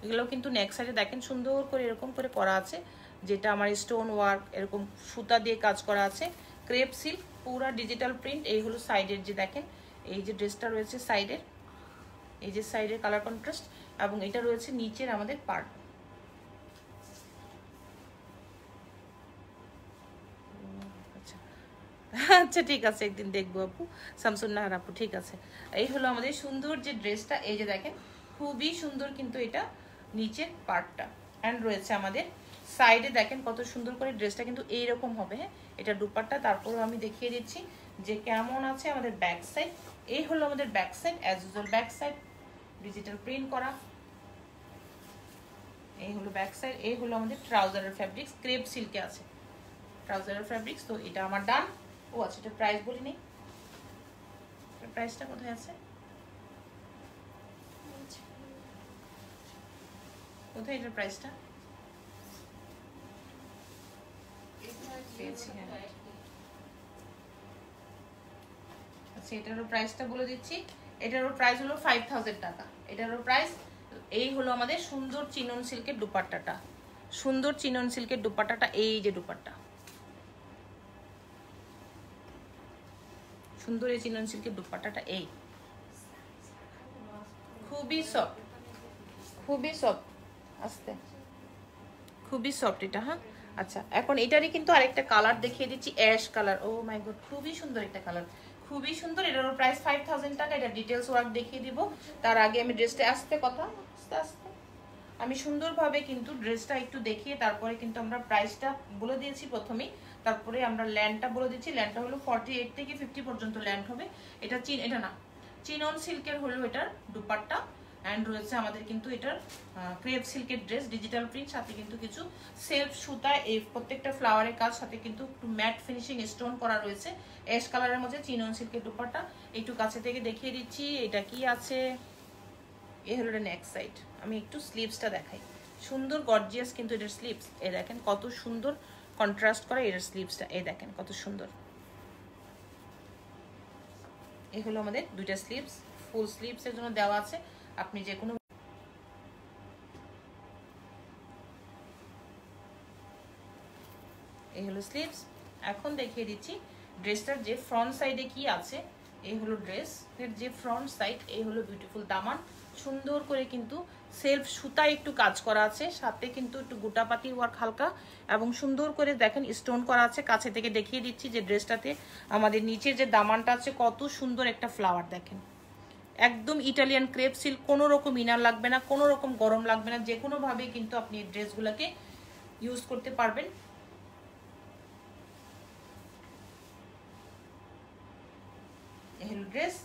Speaker 1: এগুলো কিন্তু নেক সাইডে দেখেন সুন্দর করে এরকম করে করা আছে, যেটা আমার স্টোন ওয়ার্ক এরকম সুতা দিয়ে কাজ করা আছে। ক্রেপ সিল্ক পুরা ডিজিটাল প্রিন্ট। এই হলো সাইডের যে দেখেন, এই যে ড্রেসটা রয়েছে সাইডের, এই যে সাইডের কালার কন্ট্রাস্ট, এবং এটা রয়েছে নিচের আমাদের পার্ট। আচ্ছা ঠিক আছে, একদিন দেখবো আপু, শামসুন্নাহার আপু, ঠিক আছে। এই হলো আমাদের সুন্দর যে ড্রেসটা, এই যে দেখেন খুবই সুন্দর কিন্তু এটা নিচের পার্টটা, অ্যান্ড রয়েছে আমাদের সাইডে দেখেন কত সুন্দর করে ড্রেসটা কিন্তু এইরকম হবে। হ্যাঁ, এটা দুপাট্টা। তারপরেও আমি দেখিয়ে দিচ্ছি যে কেমন আছে আমাদের ব্যাক সাইড। এই হলো আমাদের back side, as usual back side. Digital print করা। এই হলো ব্যাক সাইড, এই হলো আমাদের ট্রাউজারের ফ্যাব্রিক্স, ক্রেপ সিল্কে আছে ট্রাউজারের ফ্যাব্রিক্স। তো এটা আমার ডান। ও আচ্ছা, এটা প্রাইস বলি নেই, প্রাইসটা কোথায় আছে, কোথায় এটার প্রাইসটা পেয়েছি? হ্যাঁ আচ্ছা, এটারও প্রাইসটা বলে দিচ্ছি। এটারও প্রাইস হলো 5000 টাকা। এটারও প্রাইস। এই হলো আমাদের সুন্দর চিনন সিল্কের দুপাট্টাটা, সুন্দর চিনন সিল্কের দুপাট্টাটা। এই যে দুপাট্টা, সুন্দর এই চিনন সিল্কের দুপাট্টাটা। এই খুবই সফট, খুবই সফট, আস্তে খুবই সফট এটা। হ্যাঁ আচ্ছা, এখন এটারই কিন্তু আরেকটা কালার দেখিয়ে দিচ্ছি, অ্যাশ কালার। ও মাই গড, খুবই সুন্দর একটা কালার, খুবই সুন্দর। এটারও প্রাইস 5000 টাকা। এটা ডিটেলস ওয়ার্ক দেখিয়ে দিব। তার আগে আমি ড্রেসটা আস্তে কথা আস্তে আস্তে আমি সুন্দরভাবে কিন্তু ড্রেসটা একটু দেখিয়ে তারপরে কিন্তু আমরা প্রাইসটা বলে দিয়েছি প্রথমেই, তারপরে আমরা ল্যান্ডটা বলে দিচ্ছি। ল্যান্ডটা হলো 48 থেকে 50 পর্যন্ত ল্যান্ড হবে। এটা এটা না, চিনন সিল্কের হলো এটার দুপাট্টা। অ্যান্ড রয়েছে আমাদের কিন্তু এটার ক্রেপ সিল্কের ড্রেস, ডিজিটাল প্রিন্ট, সাথে কিন্তু কিছু সেলফ সুতা, এই প্রত্যেকটা ফ্লাওয়ারের কাজ, সাথে কিন্তু একটু ম্যাট ফিনিশিং স্টোন করা রয়েছে। অ্যাশ কালারের মধ্যে চিনন সিল্কের দুপাট্টা। একটু কাছে থেকে দেখিয়ে দিচ্ছি এটা কি আছে। এ হলো এটা নেক সাইড। আমি একটু স্লিভসটা দেখাই, সুন্দর গর্জিয়াস কিন্তু এটার স্লিভস। এই দেখেন কত সুন্দর কন্ট্রাস্ট করা এটার স্লিভসটা, এই দেখেন কত সুন্দর। এই হলো আমাদের দুইটা স্লিভস, ফুল স্লিভসের জন্য দেওয়া আছে। আপনি যে কোনো এই হলো স্লিভস। এখন দেখিয়ে দিচ্ছি ড্রেসটার যে ফ্রন্ট সাইডে কি আছে। এই হলো ড্রেসের যে ফ্রন্ট সাইড। এই হলো বিউটিফুল দামান, সুন্দর করে কিন্তু সেলফ সুতায় একটু কাজ করা আছে, সাথে কিন্তু একটু গোটাপাতি ওয়ার্ক হালকা, এবং সুন্দর করে দেখেন স্টোন করা আছে। কাছে থেকে দেখিয়ে দিচ্ছি যে ড্রেসটাতে আমাদের নিচের যে দামানটা আছে কত সুন্দর একটা ফ্লাওয়ার দেখেন, একদম ইটালিয়ান ক্রেপ সিল্ক। কোনো রকম ইনার লাগবে না, কোনো রকম গরম লাগবে না, যে কোনোভাবে কিন্তু আপনি এই ড্রেসগুলোকে ইউজ করতে পারবেন। এই হলো ড্রেস।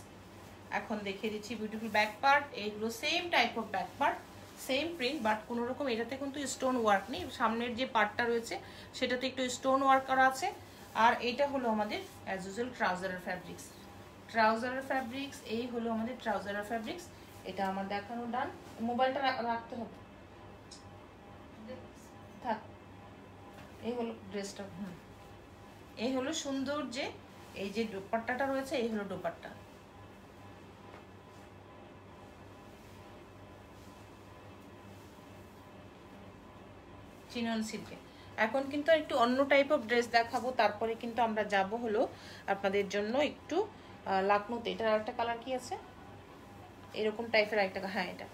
Speaker 1: এখন দেখিয়ে দিচ্ছি বিউটিফুল ব্যাক পার্ট। এইগুলো same type of back part, same print, but কোনো রকম এটাতে কিন্তু স্টোন ওয়ার্ক নেই। সামনের যে পার্টটা রয়েছে সেটাতে একটু স্টোন ওয়ার্ক করা আছে। আর এটা হলো আমাদের অ্যাজ ইউজুয়াল ট্রাউজারের ফ্যাব্রিক্স, ট্রাউজারের ফ্যাব্রিক্স। এই হলো আমাদের ট্রাউজারের ফ্যাব্রিক্স। এটা আমার দেখানো ডান। মোবাইলটা রাখতে হবে, থাক। এই হলো ড্রেসটা। এই হলো সুন্দর যে এই যে দোপাট্টাটা রয়েছে, এই হলো দোপাট্টা। চিনন সিল্কে। এখন কিন্তু একটু অন্য টাইপ অফ ড্রেস দেখাবো, তারপরে কিন্তু আমরা যাব হলো আপনাদের জন্য একটু লাকনোতে। এটার একটা কালার কি আছে, এরকম টাইপের একটা, হ্যাঁ এটা।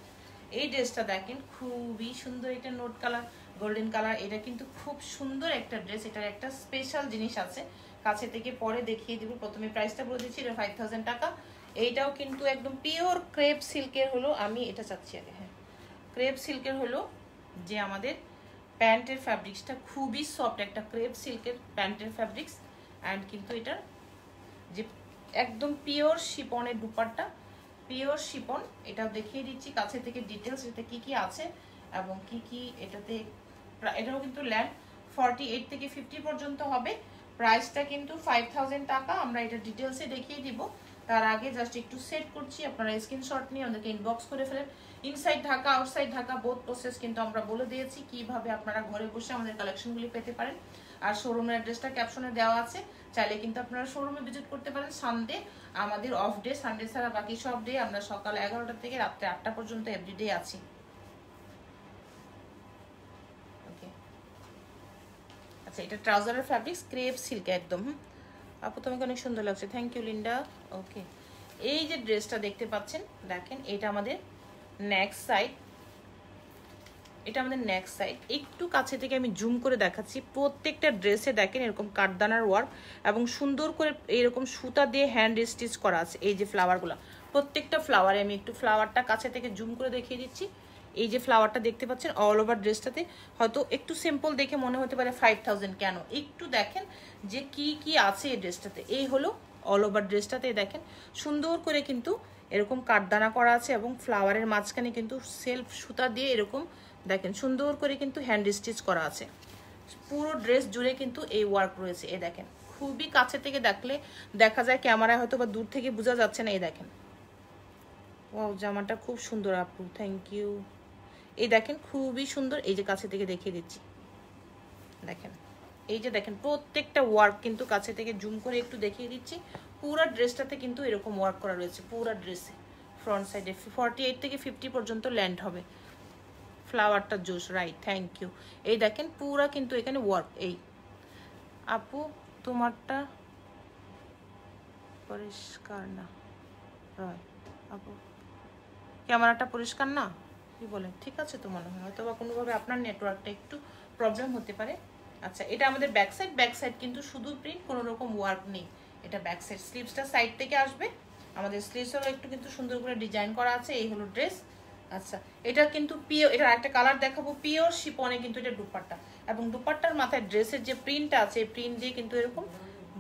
Speaker 1: এই ড্রেসটা দেখেন খুবই সুন্দর, এটা নোট কালার, গোল্ডেন কালার। এটা কিন্তু খুব সুন্দর একটা ড্রেস। এটার একটা স্পেশাল জিনিস আছে, কাছে থেকে পরে দেখিয়ে দিব। প্রথমে প্রাইসটা বলে দিচ্ছি, এটা 5000 টাকা। এইটাও কিন্তু একদম পিওর ক্রেপ সিল্কের হলো, আমি এটা চাচ্ছি আগে, হ্যাঁ ক্রেপ সিল্কের হলো যে আমাদের প্যান্টের ফ্যাব্রিক্সটা খুবই সফট, একটা ক্রেপ সিল্কের প্যান্টের ফ্যাব্রিক্স। অ্যান্ড কিন্তু এটার যে একদম পিওর শিপনের দুপাট্টা, পিওর শিপন। এটাও দেখিয়ে দিচ্ছি কাছে থেকে ডিটেলস, এটাতে কি কি আছে এবং কি কি এটাতে। এটাও কিন্তু ল্যান্ড 48 থেকে 50 পর্যন্ত হবে। প্রাইসটা কিন্তু 5000 টাকা। আমরা এটা ডিটেলসে দেখিয়ে দিব। তার আগে জাস্ট একটু সেট করছি, আপনারা স্ক্রিনশট নিয়ে আমাদেরকে ইনবক্স করে ফেলেন। Inside Dhaka outside Dhaka both process কিন্তু আমরা বলে দিয়েছি কিভাবে আপনারা ঘরে বসে আমাদের কালেকশনগুলি পেতে পারেন। আর শোরুমের অ্যাড্রেসটা ক্যাপশনে দেওয়া আছে, চাইলে কিন্তু আপনারা শোরুমে ভিজিট করতে পারেন। সানডে আমাদের অফ ডে, সানডে ছাড়া বাকি সব ডে আমরা সকাল 11টা থেকে রাত্রে 8টা পর্যন্ত এভরিডে আছি। ওকে আচ্ছা, এটা ট্রাউজারের ফ্যাব্রিক্স ক্রেপ সিল্ক একদম। আপু তোমাকে অনেক সুন্দর লাগছে, থ্যাংক ইউ লিন্ডা। ওকে, এই যে ড্রেসটা দেখতে পাচ্ছেন দেখেন, এটা আমাদের নেক্সট সাইড। এটা আমাদের নেক্সট সাইড। একটু কাছে থেকে আমি জুম করে দেখাচ্ছি। প্রত্যেকটা ড্রেসে দেখেন এরকম কাঠদানার ওয়ার্ক এবং সুন্দর করে এরকম সুতা দিয়ে হ্যান্ড স্টিচ করা আছে। এই যে ফ্লাওয়ারগুলো, প্রত্যেকটা ফ্লাওয়ারে আমি একটু ফ্লাওয়ারটা কাছে থেকে জুম করে দেখিয়ে দিচ্ছি। এই যে ফ্লাওয়ারটা দেখতে পাচ্ছেন অল ওভার ড্রেসটাতে, হয়তো একটু সিম্পল দেখে মনে হতে পারে 5000 কেন, একটু দেখেন যে কি কি আছে এই ড্রেসটাতে। এই হলো অল ওভার ড্রেসটাতে দেখেন সুন্দর করে কিন্তু এরকম কাঠদানা করা আছে এবং ফ্লাওয়ারের মাঝখানে কিন্তু সেলফ সুতা দিয়ে এরকম দেখেন সুন্দর করে কিন্তু হ্যান্ড স্টিচ করা আছে। পুরো ড্রেস জুড়ে কিন্তু এই ওয়ার্ক রয়েছে। এই দেখেন খুবই কাছে থেকে দেখলে দেখা যায়, ক্যামেরায় হয়তো বা দূর থেকে বোঝা যাচ্ছে না। এই দেখেন ওয়াও, জামাটা খুব সুন্দর আপু, থ্যাংক ইউ। এই দেখেন খুবই সুন্দর। এই যে কাছে থেকে দেখিয়ে দিচ্ছি, দেখেন এই যে দেখেন প্রত্যেকটা ওয়ার্ক কিন্তু কাছে থেকে জুম করে একটু দেখিয়ে দিচ্ছি। পুরো ড্রেসটাতে কিন্তু এরকম ওয়ার্ক করা রয়েছে, পুরো ড্রেসে ফ্রন্ট সাইডে 48 থেকে 50 পর্যন্ত ল্যান্ড হবে। ফ্লাওয়ারটা জোস, রাইট, থ্যাংক ইউ। এই দেখেন পুরা কিন্তু এখানে ওয়ার্ক। এই আপু তোমারটা পরিষ্কার না, রাইট আপু ক্যামেরাটা পরিষ্কার না, কি বলেন? ঠিক আছে তো মনে হয়, হয়তো বা কোনোভাবে আপনার নেটওয়ার্কটা একটু প্রবলেম হতে পারে। আচ্ছা, এটা আমাদের ব্যাক সাইড। ব্যাক সাইড কিন্তু শুধু প্রিন্ট, কোনো রকম ওয়ার্ক নেই। এটা ব্যাক সাইড। স্লিভসটা সাইড থেকে আসবে। আমাদের স্লিভসেরও একটু কিন্তু সুন্দর করে ডিজাইন করা আছে। এই হলো ড্রেস। আচ্ছা, এটা কিন্তু পিওর, এটা একটা কালার দেখাবো, পিওর শিপনে কিন্তু এটা দুপাট্টা, এবং দুপাট্টার মাথায় ড্রেসের যে প্রিন্টটা আছে এই প্রিন্ট দিয়ে কিন্তু এরকম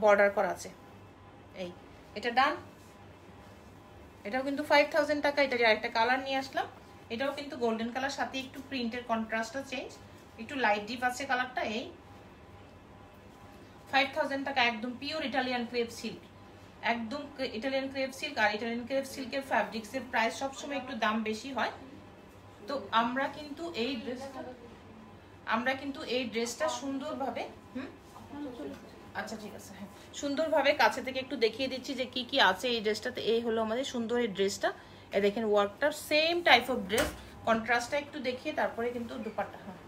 Speaker 1: বর্ডার করা আছে। এই এটা ডান। এটাও কিন্তু 5000 টাকা। এটা আরেকটা কালার নিয়ে আসলাম, এটাও কিন্তু গোল্ডেন কালার, সাথে একটু প্রিন্টের কন্ট্রাস্টটা চেঞ্জ, একটু লাইট ডিপ আছে কালারটা। এই 5000 টাকা, একদম পিওর ইটালিয়ান ক্রেপ সিল্ক, একদম ইটালিয়ান ক্রেপ সিল্ক। আর ইটালিয়ান ক্রেপ সিল্কের ফ্যাব্রিক্সের প্রাইস সবসময় একটু দাম বেশি হয়। তো আমরা কিন্তু এই ড্রেসটা সুন্দরভাবে আচ্ছা ঠিক আছে, হ্যাঁ সুন্দরভাবে কাছে থেকে একটু দেখিয়ে দিচ্ছি যে কি কি আছে এই ড্রেসটাতে। এই হলো আমাদের সুন্দর এই ড্রেসটা। এই দেখেন ওয়ার্কটা সেম টাইপ অফ ড্রেস, কন্ট্রাস্টটা একটু দেখিয়ে তারপরে কিন্তু দুপাট্টা। হ্যাঁ,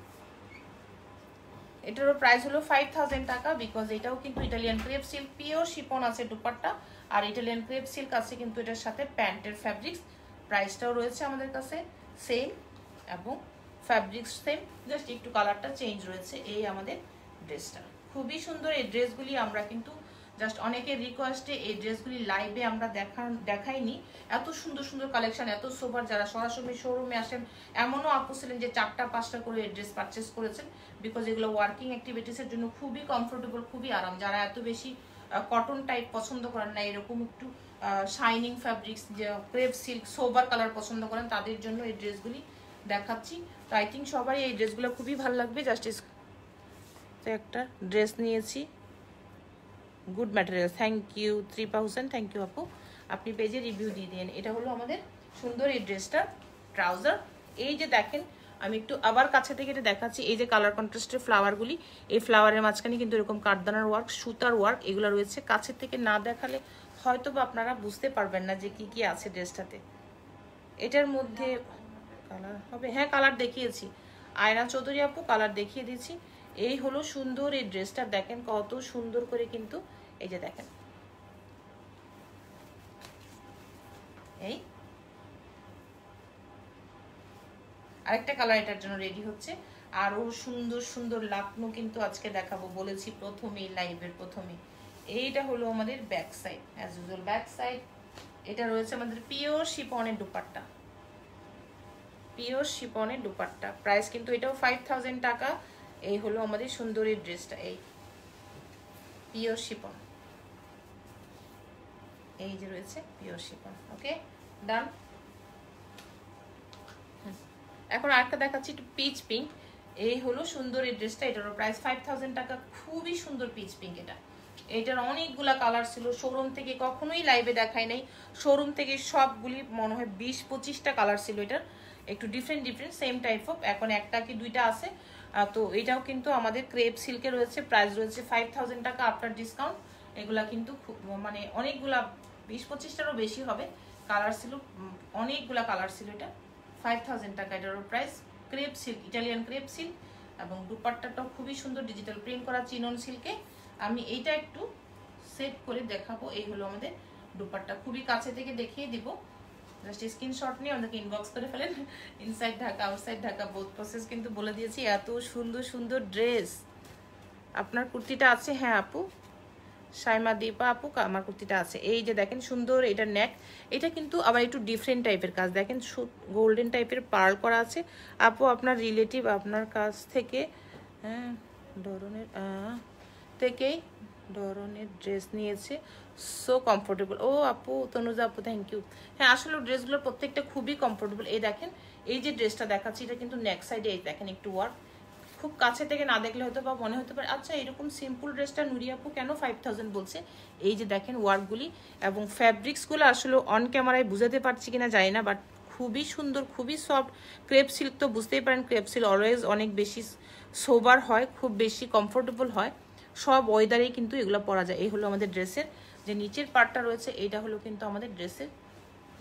Speaker 1: এটারও প্রাইস হলো 5000 টাকা, বিকজ এটাও কিন্তু Italian crepe silk, pure Shipon আছে দুপাট্টা, আর ইটালিয়ান ক্রেপ সিল্ক আছে কিন্তু এটার সাথে প্যান্টের ফ্যাব্রিক্স। প্রাইসটাও রয়েছে আমাদের কাছে সেম, এবং ফ্যাব্রিক্স সেম, জাস্ট একটু কালারটা চেঞ্জ রয়েছে। এই আমাদের ড্রেসটা খুবই সুন্দর। এই ড্রেসগুলি আমরা কিন্তু জাস্ট অনেকের রিকোয়েস্টে এই ড্রেসগুলি লাইভে আমরা দেখাইনি। এত সুন্দর সুন্দর কালেকশন, এত সোবার, যারা সরাসরি শোরুমে আসেন এমনও আপু ছিলেন যে 4টা 5টা করে এই ড্রেস পারচেস করেছেন, বিকজ এগুলো ওয়ার্কিং অ্যাক্টিভিটিসের জন্য খুবই কমফোর্টেবল, খুবই আরাম। যারা এত বেশি কটন টাইপ পছন্দ করেন না, এরকম একটু শাইনিং ফ্যাব্রিক্স, যে ক্রেপ সিল্ক সোবার কালার পছন্দ করেন, তাদের জন্য এই ড্রেসগুলি দেখাচ্ছি। তো আই থিঙ্ক সবাই এই ড্রেসগুলো খুবই ভালো লাগবে। জাস্ট একটা ড্রেস নিয়েছি, good material, thank you 3000, thank you আপু, আপনি পেজে রিভিউ দিয়ে দিন। এটা হলো আমাদের সুন্দর এই ড্রেসটার ট্রাউজার। এই যে দেখেন, আমি একটু আবার কাছে থেকে এটা দেখাচ্ছি। এই যে কালার কন্ট্রাস্টের ফ্লাওয়ারগুলি, এই ফ্লাওয়ারের মাঝখানে কিন্তু এরকম কাঠদানার ওয়ার্ক, সুতার ওয়ার্ক, এগুলো রয়েছে। কাছে থেকে না দেখালে হয়তো বা আপনারা বুঝতে পারবেন না যে কি কি আছে ড্রেসটাতে। এটার মধ্যে কালার হবে, হ্যাঁ কালার দেখিয়েছি, আয়না চৌধুরী আপু কালার দেখিয়ে দিয়েছি। এই হলো সুন্দর এই ড্রেসটা, দেখেন কত সুন্দর করে কিন্তু এই যে দেখেন, এই আরেকটা কালার এটার জন্য রেডি হচ্ছে। আরো সুন্দর সুন্দর লাকনো কিন্তু আজকে দেখাবো, বলেছি প্রথমেই, লাইভের প্রথমে। এইটা হলো আমাদের back side, as usual back side. এটা রয়েছে আমাদের পিওর শিপনের দুপাট্টা, পিওর শিপনের দুপাট্টা। প্রাইস কিন্তু এটাও 5000 টাকা। এই হলো আমাদের সুন্দরী ড্রেসটা, এই পিওর শিপন, এই যে রয়েছে পিওর শিপন। ওকে ডান। এখন আরেকটা দেখাচ্ছি একটু পিচ পিঙ্ক। এই হলো সুন্দর এই ড্রেসটা, এটারও প্রাইস 5000 টাকা। খুবই সুন্দর পিচ পিঙ্ক। এটার অনেকগুলা কালার ছিল, শোরুম থেকে কখনোই লাইভে দেখাই নাই। শোরুম থেকে সবগুলি মনে হয় 20-25টা কালার ছিল এটার, একটু ডিফারেন্ট সেম টাইপ অফ। এখন একটা কি দুইটা আছে। তো এটাও কিন্তু আমাদের ক্রেপ সিল্কে রয়েছে, প্রাইস রয়েছে 5000 টাকা আফটার ডিসকাউন্ট। এগুলা কিন্তু মানে অনেকগুলা 20-25টারও বেশি হবে কালার ছিল, অনেকগুলা কালার ছিল। এটা 5000 টাকা এটারও price. Crepe silk, Italian crepe silk, এবং দুপাট্টাটাও খুবই সুন্দর ডিজিটাল প্রিন্ট করা চিনন সিল্কে। আমি এইটা একটু সেট করে দেখাবো। এই হলো আমাদের দুপাট্টা, খুবই কাছে থেকে দেখিয়ে দিব। জাস্ট স্ক্রিনশট নিয়ে আমাদেরকে ইনবক্স করে ফেলেন। Inside Dhaka outside Dhaka both process কিন্তু বলে দিয়েছি। এত সুন্দর সুন্দর ড্রেস। আপনার কুর্তিটা আছে? হ্যাঁ আপু, সাইমা দীপা আপু আমার কুর্তিটা আছে। এই যে দেখেন সুন্দর এটা নেক, এটা কিন্তু আবার একটু ডিফারেন্ট টাইপের কাজ, দেখেন গোল্ডেন টাইপের পার্ল করা আছে। আপু আপনার রিলেটিভ আপনার কাছ থেকে, হ্যাঁ ধরনের প্রত্যেকেই ধরনের ড্রেস নিয়েছে, সো কমফোর্টেবল। ও আপু, তনুজা আপু, থ্যাংক ইউ। হ্যাঁ, আসলে ড্রেসগুলো প্রত্যেকটা খুবই কমফোর্টেবল। এই দেখেন, এই যে ড্রেসটা দেখাচ্ছি এটা কিন্তু নেক সাইডে এই দেখেন একটু ওয়ার্ক। খুব কাছে থেকে না দেখলে হয়তো বা মনে হতে পারে আচ্ছা এরকম সিম্পল ড্রেসটা নুরি আপু কেন 5000 বলছে। এই যে দেখেন ওয়ার্কগুলি এবং ফ্যাব্রিক্সগুলো আসলে অন ক্যামেরায় বুঝাতে পারছি কিনা জানি না, বাট খুবই সুন্দর, খুবই সফট। ক্রেপ সিল্ক তো বুঝতেই পারেন, ক্রেপ সিল্ক অলওয়েজ অনেক বেশি সোবার হয়, খুব বেশি কমফোর্টেবল হয়, সব ওয়েদারেই কিন্তু এগুলো পরা যায়। এই হলো আমাদের ড্রেসের যে নিচের পার্টটা রয়েছে, এইটা হলো কিন্তু আমাদের ড্রেসের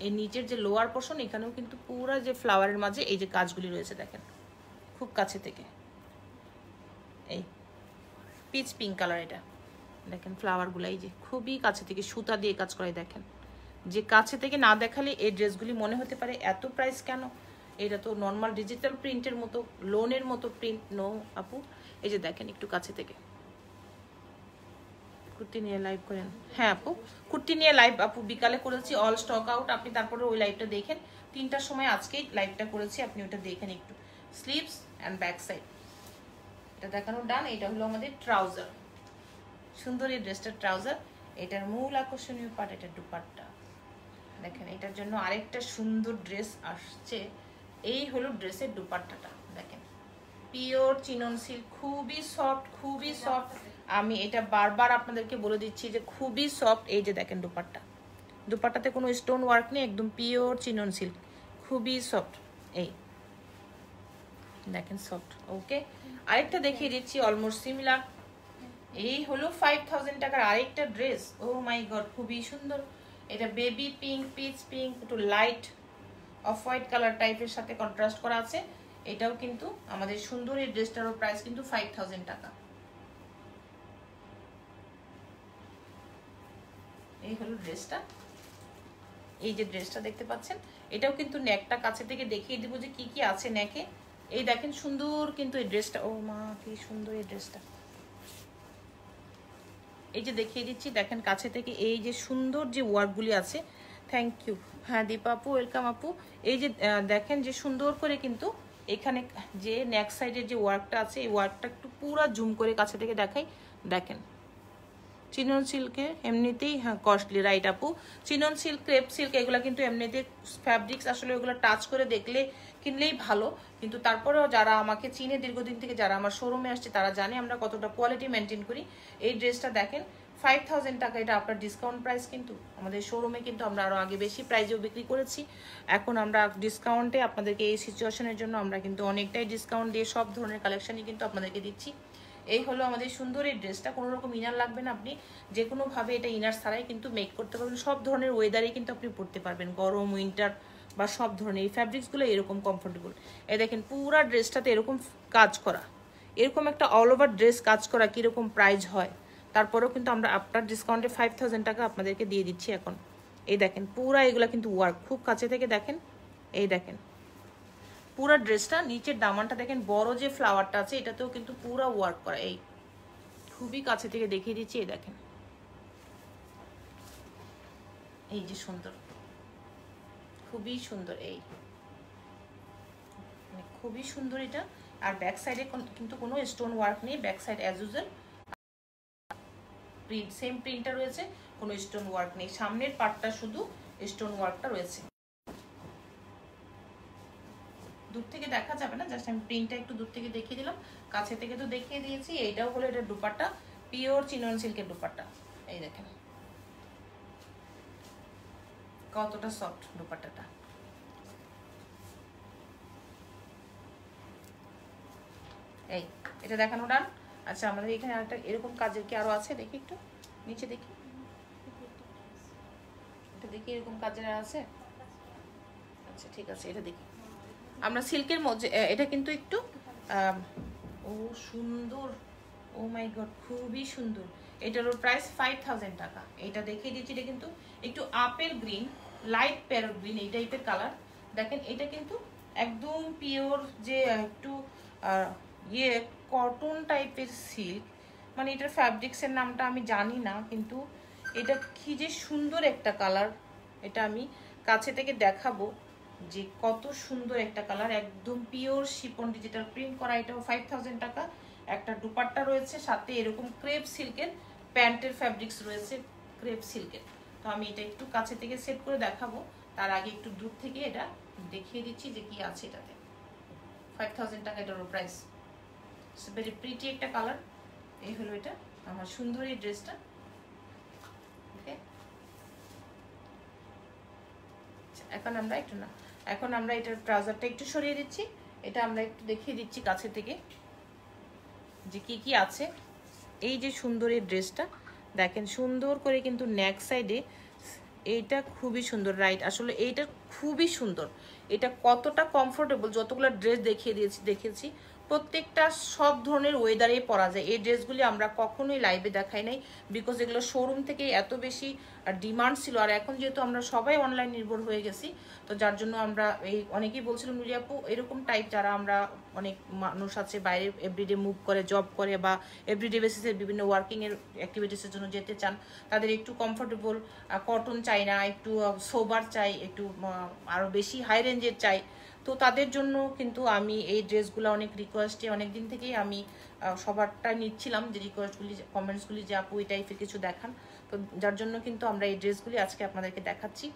Speaker 1: এই নিচের যে লোয়ার পোর্শন, এখানেও কিন্তু পুরো যে ফ্লাওয়ারের মাঝে এই যে কাজগুলি রয়েছে দেখেন খুব কাছে থেকে। এই পিচ পিঙ্ক কালার, এটা দেখেন ফ্লাওয়ারগুলো এই যে খুবই কাছে থেকে সুতা দিয়ে কাজ করাই দেখেন, যে কাছে থেকে না দেখালে এই ড্রেসগুলি মনে হতে পারে এত প্রাইস কেন, এটা তো নর্মাল ডিজিটাল প্রিন্টের মতো, লোনের মতো প্রিন্ট। নো আপু, এই যে দেখেন একটু কাছে থেকে। কুর্তি নিয়ে লাইভ করেন? হ্যাঁ আপু, কুর্তি নিয়ে লাইভ আপু বিকালে করেছি, অল স্টক আউট। আপনি তারপরে ওই লাইভটা দেখেন, 3টার সময় আজকেই লাইভটা করেছি, আপনি ওটা দেখেন একটু। স্লিভস অ্যান্ড ব্যাক সাইড এটা দেখানো ডান। এটা হলো আমাদের ট্রাউজার, সুন্দর এই ড্রেসটার ট্রাউজার। এটার মূল আকর্ষণীয় পার্ট এটা দুপাট্টা দেখেন। এটার জন্য আরেকটা সুন্দর ড্রেস আসছে, এই হলো ড্রেসের দুপাট্টাটা দেখেন, পিওর চিনন সিল্ক, খুবই সফট, খুবই সফট। আমি এটা বারবার আপনাদেরকে বলে দিচ্ছি যে খুবই সফট। এই যে দেখেন দুপাট্টা, দুপাট্টাতে কোনো স্টোন ওয়ার্ক নেই, একদম পিওর চিনন সিল্ক, খুবই সফট। এই দেখেন সফট। ওকে, আরেকটা দেখিয়ে দিচ্ছি অলমোস্ট সিমিলার। এই হলো 5000 টাকার আরেকটা ড্রেস। ও মাই গড, খুবই সুন্দর। এটা বেবি পিঙ্ক, পিচ পিঙ্ক, একটু লাইট অফ হোয়াইট কালার টাইপের সাথে কন্ট্রাস্ট করা আছে। এটাও কিন্তু আমাদের সুন্দর, এই ড্রেসটারও প্রাইস কিন্তু 5000 টাকা। এই হলো ড্রেসটা, এই যে ড্রেসটা দেখতে পাচ্ছেন, এটাও কিন্তু নেকটা কাছে থেকে দেখিয়ে দিব যে কি কি আছে নেকে। এই দেখেন সুন্দর কিন্তু এই ড্রেসটা, ও মা কি সুন্দর এই ড্রেসটা। এই যে দেখিয়ে দিচ্ছি দেখেন কাছে থেকে, এই যে সুন্দর যে ওয়ার্কগুলি আছে। Thank you. হ্যাঁ দীপা আপু, ওয়েলকাম আপু। এই যে দেখেন যে সুন্দর করে কিন্তু এখানে যে নেক সাইডের যে ওয়ার্কটা আছে, এই ওয়ার্কটা একটু পুরো জুম করে কাছে থেকে দেখাই। দেখেন চিনন সিল্কে এমনিতেই হ্যাঁ কস্টলি, রাইট আপু। চিনন সিল্ক, ক্রেপ সিল্ক এগুলো কিন্তু এমনিতে ফ্যাব্রিক্স আসলে ওগুলো টাচ করে দেখলে কিনলেই ভালো, কিন্তু তারপরেও যারা আমাকে চিনে দীর্ঘদিন থেকে, যারা আমার শোরুমে আসছে তারা জানে আমরা কতটা কোয়ালিটি মেনটেন করি। এই ড্রেসটা দেখেন 5000 টাকা, এটা আপনার ডিসকাউন্ট প্রাইস। কিন্তু আমাদের শোরুমে কিন্তু আমরা আরও আগে বেশি প্রাইজেও বিক্রি করেছি, এখন আমরা ডিসকাউন্টে আপনাদেরকে এই সিচুয়েশনের জন্য আমরা কিন্তু অনেকটাই ডিসকাউন্ট দিয়ে সব ধরনের কালেকশনই কিন্তু আপনাদেরকে দিচ্ছি। এই হলো আমাদের সুন্দর এই ড্রেসটা, কোনো রকম ইনার লাগবে না, আপনি যে কোনোভাবে এটা ইনার ছাড়াই কিন্তু মেক করতে পারবেন, সব ধরনের ওয়েদারে কিন্তু আপনি পরতে পারবেন, গরম উইন্টার বা সব ধরনের। এই ফ্যাব্রিক্সগুলো এরকম কমফোর্টেবল। এই দেখেন পুরা ড্রেসটাতে এরকম কাজ করা, এরকম একটা অল ওভার ড্রেস কাজ করা কীরকম প্রাইস হয়, তারপরেও কিন্তু আমরা আপনার ডিসকাউন্টে 5000 টাকা আপনাদেরকে দিয়ে দিচ্ছি এখন। এই দেখেন পুরা এগুলা কিন্তু ওয়ার্ক, খুব কাছে থেকে দেখেন। এই দেখেন পুরা ড্রেসটা, নিচের দামানটা দেখেন, বড় যে ফ্লাওয়ারটা আছে এটাতেও কিন্তু পুরা ওয়ার্ক করা। এই খুবই কাছে থেকে দেখিয়ে দিচ্ছি, এই দেখেন এই যে সুন্দর, খুবই সুন্দর, এই খুবই সুন্দর এটা। আর ব্যাক সাইডে কিন্তু কোনো স্টোন ওয়ার্ক নেই, back side as usual print, same প্রিন্টটা রয়েছে, কোনো স্টোন ওয়ার্ক নেই, সামনের পার্টটা শুধু স্টোন ওয়ার্কটা রয়েছে। দূর থেকে দেখা যাবে না, জাস্ট আমি প্রিন্টটা একটু দূর থেকে দেখিয়ে দিলাম, কাছে থেকে তো দেখিয়ে দিয়েছি। এইটাও হলো এটা দুপাট্টা, পিওর চিনন সিল্কের দুপাট্টা। এই দেখেন কতটা সফট দুপাট্টাটা। এই এটা দেখানো ডান। আচ্ছা আমাদের এখানে আরেকটা এরকম কাজের কি আরো আছে, দেখি একটু নিচে দেখি, এটা দেখি এরকম কাজের আর আছে। আচ্ছা ঠিক আছে, এটা দেখি আমরা সিল্কের মধ্যে। এটা কিন্তু একটু ও সুন্দর, ও মাই গড খুবই সুন্দর। এটারও প্রাইস 5000 টাকা। এটা দেখিয়ে দিচ্ছি, এটা কিন্তু একটু apple green, light parrot green এই টাইপের কালার। দেখেন এটা কিন্তু একদম পিওর যে একটু ইয়ে কটন টাইপের সিল্ক, মানে এটার ফ্যাব্রিক্সের নামটা আমি জানি না, কিন্তু এটা কি যে সুন্দর একটা কালার। এটা আমি কাছে থেকে দেখাবো যে কত সুন্দর একটা কালার, একদম পিওর শিপন ডিজিটাল প্রিন্ট করা। এটাও 5000 টাকা। একটা দুপাট্টা রয়েছে, সাথে এরকম ক্রেপ সিল্কের প্যান্টের ফ্যাব্রিক্স রয়েছে, ক্রেপ সিল্কের। তো আমি এটা একটু কাছে থেকে সেট করে দেখাবো, তার আগে একটু দূর থেকে এটা দেখিয়ে দিচ্ছি যে কি আছে এটাতে। 5000 টাকা এটার প্রাইস। ভেরি প্রিটি একটা কালার। এই হলো এটা আমার সুন্দর এই ড্রেসটা। ওকে, এখন আমরা এটার ট্রাউজারটা একটু সরিয়ে দিচ্ছি, এটা আমরা একটু দেখিয়ে দিচ্ছি কাছে থেকে যে কি কি আছে। এই যে সুন্দর এই ড্রেসটা দেখেন, সুন্দর করে কিন্তু নেক সাইডে এইটা খুবই সুন্দর, রাইট? আসলে এইটা খুবই সুন্দর। এটা কতটা কমফোর্টেবল, যতগুলো ড্রেস দেখেছি প্রত্যেকটা সব ধরনের ওয়েদারে পরা যায়। এই ড্রেসগুলি আমরা কখনোই লাইভে দেখাই নাই, বিকজ এগুলো শোরুম থেকে এত বেশি ডিমান্ড ছিল। আর এখন যেহেতু আমরা সবাই অনলাইন নির্ভর হয়ে গেছি, তো যার জন্য আমরা অনেকেই বলছিলাম নুরি আপু এরকম টাইপ যারা আমরা অনেক মানুষ আছে বাইরে এভরিডে মুভ করে, জব করে বা এভরিডে বেসিসের বিভিন্ন ওয়ার্কিংয়ের অ্যাক্টিভিটিসের জন্য যেতে চান, তাদের একটু কমফোর্টেবল কটন চাই না, একটু সোবার চাই, একটু আরও বেশি হাই রেঞ্জের চাই। তো তাদের জন্য কিন্তু আমি এই ড্রেসগুলো অনেক রিকোয়েস্টে অনেক দিন থেকেই আমি সবারটা নিচ্ছিলাম, যে রিকোয়েস্টগুলি কমেন্টসগুলি যে আপু এই টাইপের কিছু দেখান। তো যার জন্য কিন্তু আমরা এই ড্রেসগুলি আজকে আপনাদেরকে দেখাচ্ছি।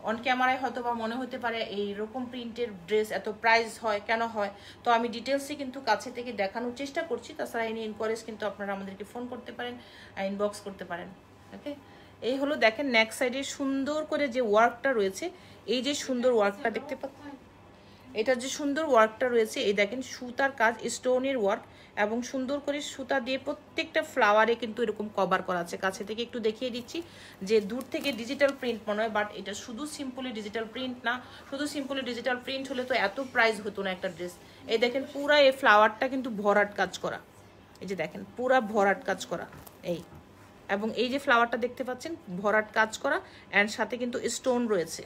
Speaker 1: অন ক্যামেরায় হয়তো বা মনে হতে পারে এইরকম প্রিন্টের ড্রেস এত প্রাইস হয় কেন হয়, তো আমি ডিটেলসে কিন্তু কাছে থেকে দেখানোর চেষ্টা করছি। তাছাড়া এনি ইনকোয়ারিজ কিন্তু আপনারা আমাদেরকে ফোন করতে পারেন, ইনবক্স করতে পারেন। ওকে, এই হলো দেখেন নেক সাইডে সুন্দর করে যে ওয়ার্কটা রয়েছে, এই যে সুন্দর ওয়ার্কটা দেখতে পাচ্ছেন, এটা যে সুন্দর ওয়ার্কটা রয়েছে, এই দেখেন সুতার কাজ, স্টোনের ওয়ার্ক, এবং সুন্দর করে সুতা দিয়ে প্রত্যেকটা ফ্লাওয়ারে কিন্তু এরকম কভার করা আছে। কাছে থেকে একটু দেখিয়ে দিচ্ছি যে দূর থেকে ডিজিটাল প্রিন্ট মনে হয়, বাট এটা শুধু সিম্পলি ডিজিটাল প্রিন্ট না। শুধু সিম্পলি ডিজিটাল প্রিন্ট হলে তো এত প্রাইস হতো না একটা ড্রেস। এই দেখেন পুরা এই ফ্লাওয়ারটা কিন্তু ভরাট কাজ করা, এই যে দেখেন পুরা ভরাট কাজ করা এই, এবং এই যে ফ্লাওয়ারটা দেখতে পাচ্ছেন ভরাট কাজ করা, অ্যান্ড সাথে কিন্তু স্টোন রয়েছে।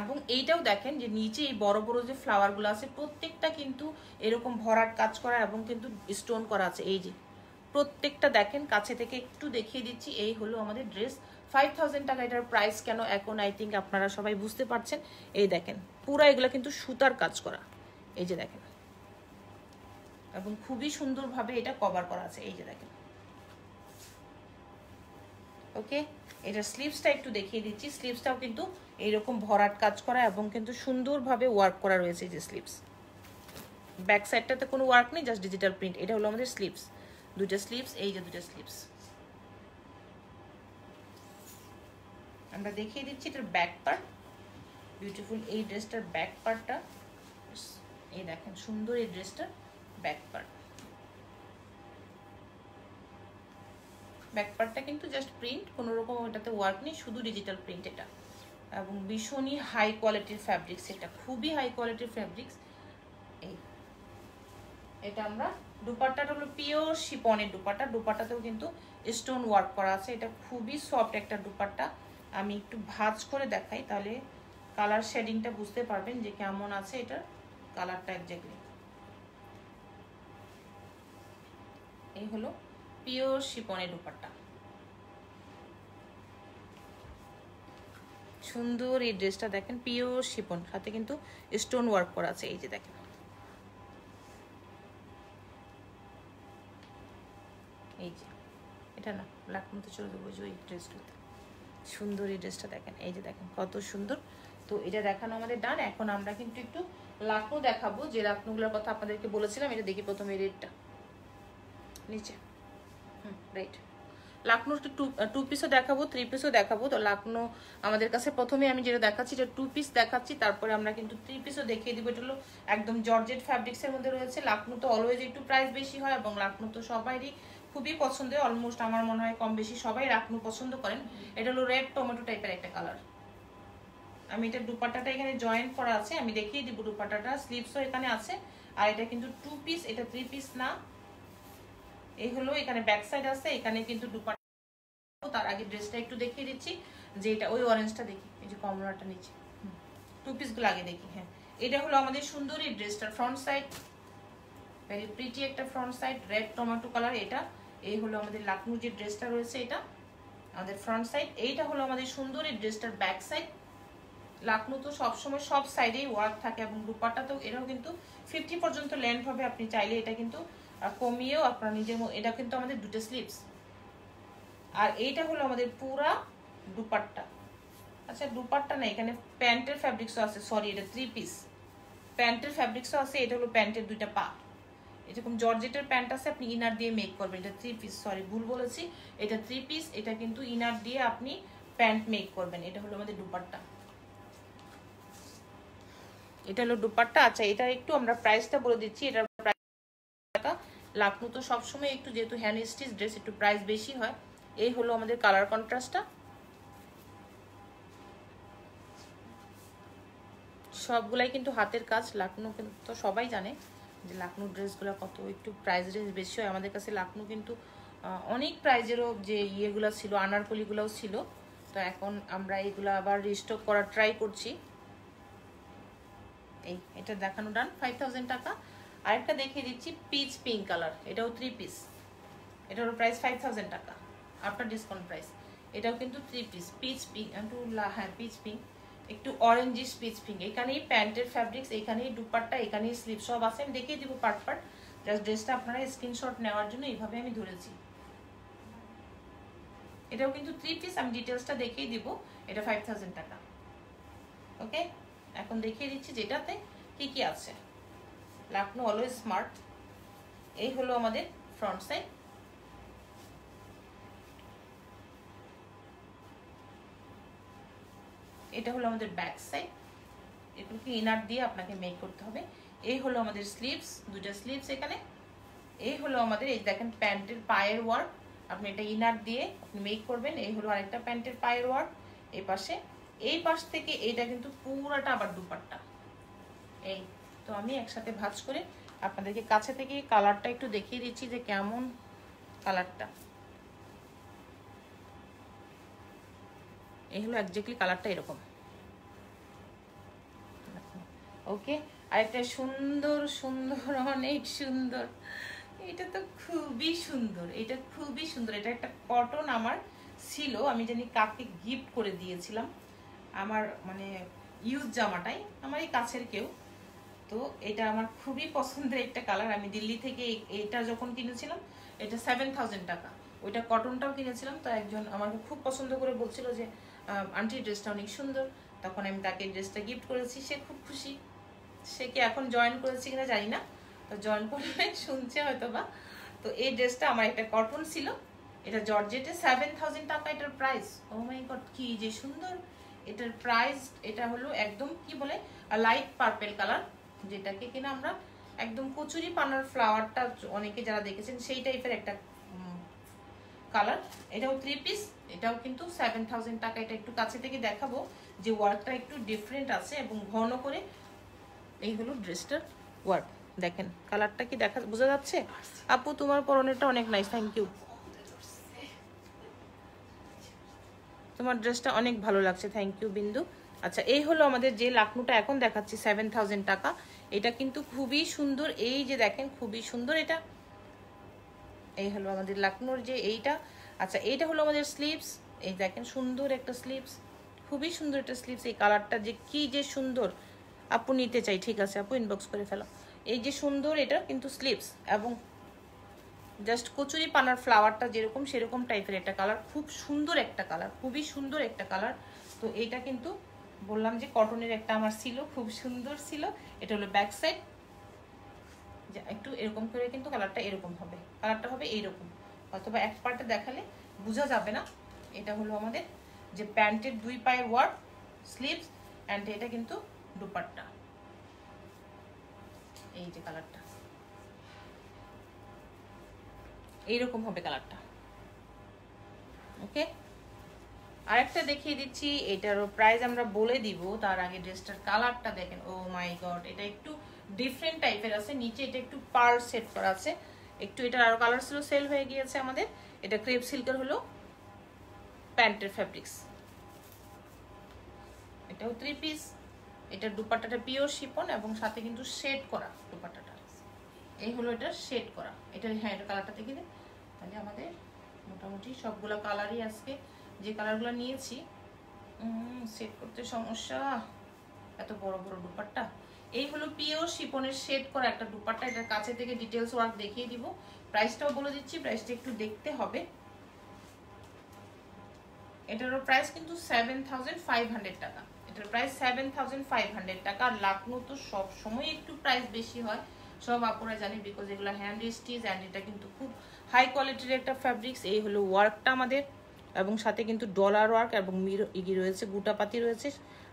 Speaker 1: এবং এইটাও দেখেন যে নিচে এই বড় বড় যে ফ্লাওয়ারগুলো আছে প্রত্যেকটা কিন্তু এরকম ভরাট কাজ করা এবং কিন্তু স্টোন করা আছে। এই যে প্রত্যেকটা দেখেন, কাছে থেকে একটু দেখিয়ে দিচ্ছি। এই হলো আমাদের ড্রেস। 5000 টাকা এটার প্রাইস। কেন এখন আই থিঙ্ক আপনারা সবাই বুঝতে পারছেন। এই দেখেন পুরা এগুলো কিন্তু সুতার কাজ করা, এই যে দেখেন, এবং খুবই সুন্দরভাবে এটা কভার করা আছে, এই যে দেখেন। ওকে, এটা স্লিভসটা একটু দেখিয়ে দিচ্ছি। স্লিভসটাও কিন্তু এইরকম ভরাট কাজ করা এবং কিন্তু সুন্দরভাবে ওয়ার্ক করা রয়েছে, যে স্লিভস। ব্যাক সাইডটাতে কোনো ওয়ার্ক নেই, জাস্ট ডিজিটাল প্রিন্ট। এটা হলো আমাদের স্লিভস, দুটো স্লিভস, এই যে দুটো স্লিভস। আমরা দেখিয়ে দিচ্ছি এটার ব্যাক পার্ট, বিউটিফুল এই ড্রেসটার ব্যাক পার্টটা। এই দেখেন সুন্দর এই ড্রেসটার ব্যাক পার্ট। ব্যাক পার্টটা কিন্তু জাস্ট প্রিন্ট, কোনো রকম ওটাতে ওয়ার্ক নেই, শুধু ডিজিটাল প্রিন্ট এটা, এবং ভীষণই হাই কোয়ালিটির ফ্যাব্রিক্স। এটা খুবই হাই কোয়ালিটির ফ্যাব্রিক্স। এই এটা আমরা দুপাট্টাটা হলো পিওর শিপনের দুপাট্টা, দুপাট্টাতেও কিন্তু স্টোন ওয়ার্ক করা আছে। এটা খুবই সফট একটা দুপাট্টা। আমি একটু ভাঁজ করে দেখাই, তাহলে কালার শেডিংটা বুঝতে পারবেন যে কেমন আছে এটার কালারটা এক্স্যাক্টলি। এই হলো পিওর শিপনের দুপাট্টা, সুন্দর এই ড্রেসটা দেখেন, পিওর শিপন, সাথে কিন্তু স্টোন ওয়ার্ক করা আছে, এই যে দেখেন। এই যে এটা না লাকনোতে চলে যাবো, ওই ড্রেসটাতে সুন্দর এই ড্রেসটা দেখেন, এই যে দেখেন কত সুন্দর। তো এটা দেখানো আমাদের ডান। এখন আমরা কিন্তু একটু লাকনো দেখাবো, যে লাকনোগুলোর কথা আপনাদেরকে বলেছিলাম। এটা দেখি প্রথমে রেডটা নিচে, রাইট। লাকনোর টু পিসও দেখাবো, 3 পিসও দেখাবো। তো লাকনো আমাদের কাছে প্রথমে আমি যেটা দেখাচ্ছি এটা 2 পিস দেখাচ্ছি, তারপরে আমরা কিন্তু 3 পিসও দেখিয়ে দিব। এটা হলো একদম জর্জেট ফ্যাব্রিক্সের মধ্যে রয়েছে। লাকনো তো অলওয়েজ একটু প্রাইস বেশি হয়, এবং লাকনো তো সবারই খুবই পছন্দের, অলমোস্ট আমার মনে হয় কম বেশি সবাই লাকনো পছন্দ করেন। এটা হলো রেড টমেটো টাইপের একটা কালার। আমি এটা দুপাট্টাটা এখানে জয়েন্ট করা আছে, আমি দেখিয়ে দিব দুপাট্টাটা। স্লিভসও এখানে আছে, আর এটা কিন্তু 2 পিস, এটা 3 পিস না। এই হলো এখানে ব্যাক সাইড আছে, এখানে কিন্তু দুপাট্টা। তার আগে ড্রেসটা একটু দেখিয়ে দিচ্ছি, যে এটা ওই অরেঞ্জটা দেখি, এই যে কমলাটা নিচে 2 পিসগুলো আগে দেখি। হ্যাঁ, এটা হলো আমাদের সুন্দর এই ড্রেসটার ফ্রন্ট সাইড, ভেরি প্রিটি একটা front side, red tomato colour এটা। এই হলো আমাদের লাকনো যে ড্রেসটা রয়েছে, এটা আমাদের ফ্রন্ট সাইড। এইটা হলো আমাদের সুন্দর এই ড্রেসটার ব্যাক সাইড, লাকনো তো সবসময় সব সাইডেই ওয়ার্ক থাকে এবং দুপাট্টা তো এটাও কিন্তু 50 পর্যন্ত লেন্থ হবে, আপনি চাইলে এটা কিন্তু কমিয়েও আপনার নিজের, এটা কিন্তু আমাদের দুটো স্লিভস, আর এইটা হলো আমাদের পুরা দুপাট্টা। আচ্ছা দুপাট্টা না, এখানে প্যান্টের ফ্যাব্রিক্সও আছে, সরি এটা 3 পিস প্যান্টের ফ্যাব্রিক্সও আছে। এটা হলো প্যান্টের দুইটা পা, এরকম জর্জেটের প্যান্ট আছে, আপনি ইনার দিয়ে মেক করবেন। এটা 3 পিস, সরি ভুল বলেছি, এটা 3 পিস, এটা কিন্তু ইনার দিয়ে আপনি প্যান্ট মেক করবেন। এটা হলো আমাদের দুপাট্টা, এটা হলো দুপাট্টা। আচ্ছা এটা একটু আমরা প্রাইসটা বলে দিচ্ছি, এটার প্রাইস টাকা। লাকনো তো সবসময় একটু, যেহেতু হ্যান্ড স্টিচ ড্রেস একটু প্রাইস বেশি হয়। এই হলো আমাদের কালার কন্ট্রাস্টটা, সবগুলাই কিন্তু হাতের কাজ। লাকনো কিন্তু তো সবাই জানে যে লাকনো ড্রেসগুলো কত একটু প্রাইস রেঞ্জ বেশি হয়। আমাদের কাছে লাকনো কিন্তু অনেক প্রাইজেরও যে ইয়েগুলো ছিল, আনারকলিগুলোও ছিল, তো এখন আমরা এগুলো আবার রিস্টক করার ট্রাই করছি। এই এটা দেখানো ডান, 5000 টাকা। আরেকটা দেখিয়ে দিচ্ছি পিচ পিঙ্ক কালার, এটাও 3 পিস, এটারও প্রাইস 5000 টাকা আফটার ডিসকাউন্ট প্রাইস। এটাও কিন্তু 3 পিস, পিচ পিঙ্ক একটু, হ্যাঁ পিচ পিঙ্ক, একটু অরেঞ্জিশ পিচ পিঙ্ক। এখানেই প্যান্টের ফ্যাব্রিক্স, এখানেই দুপাট্টা, এখানেই স্লিভ, সব আছে। আমি দেখিয়ে দিব পার্ট পার্ট, জাস্ট ড্রেসটা আপনারা স্ক্রিনশট নেওয়ার জন্য এইভাবে আমি ধরেছি। এটাও কিন্তু 3 পিস, আমি ডিটেলসটা দেখিয়ে দিব। এটা 5000 টাকা। ওকে, এখন দেখিয়ে দিচ্ছি যেটাতে কি কি আছে। Lucknow always smart. এই হলো আমাদের ফ্রন্ট সাইড, এটা হলো আমাদের ব্যাক সাইড, এগুলোকে ইনার দিয়ে আপনাকে মেক করতে হবে। এই হলো আমাদের স্লিভস, দুইটা স্লিভস এখানে। এই হলো আমাদের, এই দেখেন প্যান্টের পায়ের ওয়ার্ক, আপনি এটা ইনার দিয়ে আপনি মেক করবেন। এই হলো আরেকটা প্যান্টের পায়ের ওয়ার্ক এই পাশে। এই পাশ থেকে এইটা কিন্তু পুরাটা আবার দুপাট্টা। এই তো আমি একসাথে ভাঁজ করে আপনাদেরকে কাছে থেকে কালারটা একটু দেখিয়ে দিচ্ছি যে কেমন কালারটা। এই হলো একজাক্টলি কালারটা এরকম। ওকে, আরেকটা সুন্দর সুন্দর, অনেক সুন্দর, এটা তো খুবই সুন্দর, এটা খুবই সুন্দর। এটা একটা কটন আমার ছিল, আমি জানি কাকে গিফট করে দিয়েছিলাম, আমার মানে ইউজ জামাটাই, আমার এই কাছের কেউ। তো এটা আমার খুবই পছন্দের একটা কালার। আমি দিল্লি থেকে এটা যখন কিনেছিলাম, এটা 7000 টাকা। ওইটা কটনটাও কিনেছিলাম, তো একজন আমাকে খুব পছন্দ করে বলছিল যে আন্টি ড্রেসটা অনেক সুন্দর, তখন আমি তাকে ড্রেসটা গিফট করেছি, সে খুব খুশি। সে কি এখন জয়েন করেছে কিনা জানি না, তো জয়েন করলে শুনছে হয়তো বা। তো এই ড্রেসটা আমার একটা কটন ছিল, এটা জর্জেটে, 7000 টাকা এটার প্রাইস। ও মাই গড কি যে সুন্দর এটার প্রাইস। এটা হলো একদম কি বলে লাইট পার্পেল কালার, যেটাকে কিনা আমরা একদম কচুরি পানার ফ্লাওয়ারটা অনেকে যারা দেখেছেন সেই টাইপের একটা কালার। এটাও 3 পিস, এটাও কিন্তু 7000 টাকা। এটা একটু কাছে থেকে দেখাবো যে ওয়ার্কটা একটু ডিফারেন্ট আছে এবং ঘন করে। এই হলো ড্রেসটার ওয়ার্ক, দেখেন কালারটা কি দেখা বোঝা যাচ্ছে? আপু তোমার পরনেরটা অনেক নাইস, থ্যাংক ইউ, তোমার ড্রেসটা অনেক ভালো লাগছে, থ্যাংক ইউ বিন্দু। আচ্ছা এই হলো আমাদের যে লাকনোটা এখন দেখাচ্ছি 7000 টাকা। এটা কিন্তু খুবই সুন্দর, এই যে দেখেন খুবই সুন্দর এটা। এই হলো আমাদের লাকনোর যে এইটা। আচ্ছা এইটা হলো আমাদের স্লিভস, এই দেখেন সুন্দর একটা স্লিভস, খুবই সুন্দর একটা স্লিভস। এই কালারটা যে কি যে সুন্দর, আপু নিতে চাই, ঠিক আছে আপু ইনবক্স করে ফেলো। এই যে সুন্দর, এটা কিন্তু স্লিভস এবং জাস্ট কচুরি পানার ফ্লাওয়ারটা যেরকম সেরকম টাইপের একটা কালার, খুব সুন্দর একটা কালার, খুবই সুন্দর একটা কালার। তো এইটা কিন্তু বললাম যে কটনের একটা আমার ছিল, খুব সুন্দর ছিল। এটা হলো ব্যাক সাইড, একটু এরকম করে কিন্তু কালারটা এরকম হবে, কালারটা হবে এইরকম, অথবা এক পার্টে দেখালে বোঝা যাবে না। এটা হলো আমাদের যে প্যান্টের 2 পায়ের ওয়ার্ক, স্লিভস, অ্যান্ড এটা কিন্তু দুপাট্টা। এই যে কালারটা এইরকম হবে কালারটা। ওকে, আরেকটা দেখিয়ে দিচ্ছি, এটারও প্রাইস আমরা বলে দিব তার আগে ড্রেসটার কালারটা দেখেন। ও মাই গড, এটা একটু ডিফারেন্ট টাইপের আছে, নিচে এটা একটু পার্ল সেট করা আছে, একটু এটার আরো কালার ছিল সেল হয়ে গিয়েছে আমাদের। এটা ক্রেপ সিল্কের হলো প্যান্টের ফ্যাব্রিক্স, এটাও 3 পিস। এটার দুপাট্টাটা পিওর শিফন এবং সাথে কিন্তু শেড করা দুপাট্টাটা। এই হলো এটা শেড করা, এটা হ্যাঁ এটা কালারটা দেখে দিন। তাহলে আমাদের মোটামুটি সবগুলো কালারই আজকে যে কালারগুলো নিয়েছি সেট করতে সমস্যা, এত বড় বড় দুপাট্টা। এই হলো পিওর শিপনের শেড করা একটা দুপাট্টা। এটার কাছে থেকে ডিটেলস ওয়ার্ক দেখিয়ে দিব, প্রাইসটাও বলে দিচ্ছি, প্রাইসটা একটু দেখতে হবে। এটারও প্রাইস কিন্তু 7500 টাকা। এটার প্রাইস 7500 টাকা। আর লাখনৌ তো সব সময় একটু প্রাইস বেশি হয়, সব আপনারা জানি, বিকজ এগুলো হ্যান্ড স্টিচ অ্যান্ড এটা কিন্তু খুব হাই কোয়ালিটির একটা ফ্যাব্রিক্স। এই হলো ওয়ার্কটা আমাদের, এবং সাথে কিন্তু ডলার ওয়ার্ক এবং ইগি রয়েছে, গুটাপাতি রয়েছে,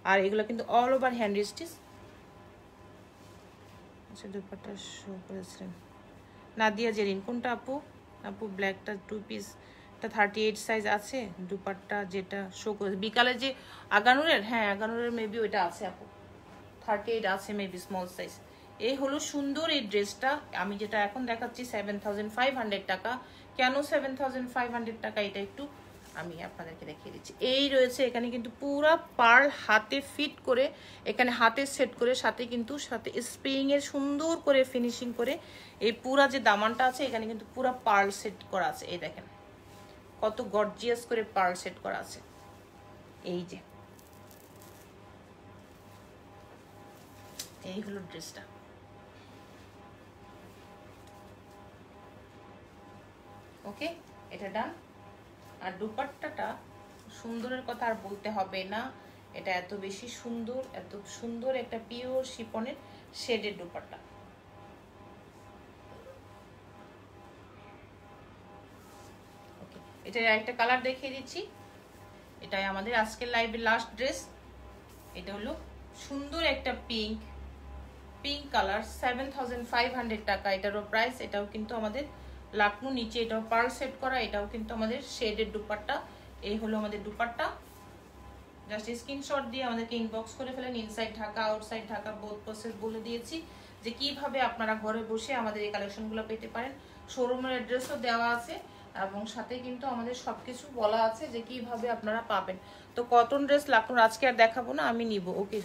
Speaker 1: আর এগুলো কিন্তু অল ওভার হ্যান্ড স্টিচ। আচ্ছা দুপাট্টা শো করেছিলেন নাদিয়া জেরিন, কোনটা আপু? আপু ব্ল্যাকটা 2 পিস, এটা 38 সাইজ আছে। দুপাট্টা যেটা শো করে বিকালে যে আগানুরের, হ্যাঁ আগানুরের মেবি ওইটা আছে আপু, 38 আছে মেবি স্মল সাইজ। এই হলো সুন্দর এই ড্রেসটা, আমি যেটা এখন দেখাচ্ছি 7500 টাকা। কেন 7500 টাকা এটা একটু আমি আপনাদেরকে দেখিয়ে দিচ্ছি। এই রয়েছে এখানে কিন্তু পুরা পার্ল হাতে ফিট করে, এখানে হাতে সেট করে, সাথে কিন্তু সাথে স্প্রিং এর সুন্দর করে ফিনিশিং করে এই পুরা যে দামানটা আছে এখানে কিন্তু পুরা পার্ল সেট করা আছে। এই দেখেন কত গর্জিয়াস করে পার্ল সেট করা আছে। এই যে এই হলো ড্রেসটা। ওকে, এটা ডান। আর দুপাট্টাটা সুন্দরের কথা আর বলতে হবে না, এটা এত বেশি সুন্দর, এত সুন্দর একটা পিওর শিপনের শেডের দুপাট্টা। ওকে, এটা একটা কালার দেখিয়ে দিচ্ছি, এটাই আমাদের আজকের লাইভের লাস্ট ড্রেস। এটা হলো সুন্দর একটা পিঙ্ক কালার, 7500 টাকা এটারও প্রাইস। এটাও কিন্তু আমাদের লাখনৌ নিচে, এটাও পার্ল সেট করা, এটাও কিন্তু আমাদের শেডের দুপাট্টা। এই হলো আমাদের দুপাট্টা। জাস্ট স্ক্রিনশট দিয়ে আমাদেরকে ইনবক্স করে ফেলেন। Inside Dhaka outside Dhaka both process বলে দিয়েছি যে কিভাবে আপনারা ঘরে বসে আমাদের এই কালেকশনগুলো পেতে পারেন। শোরুমের অ্যাড্রেসও দেওয়া আছে এবং সাথে কিন্তু আমাদের সবকিছু বলা আছে যে কিভাবে আপনারা পাবেন। তো কটন ড্রেস লাখনৌর আজকে আর দেখাবো না, আমি নিব। ওকে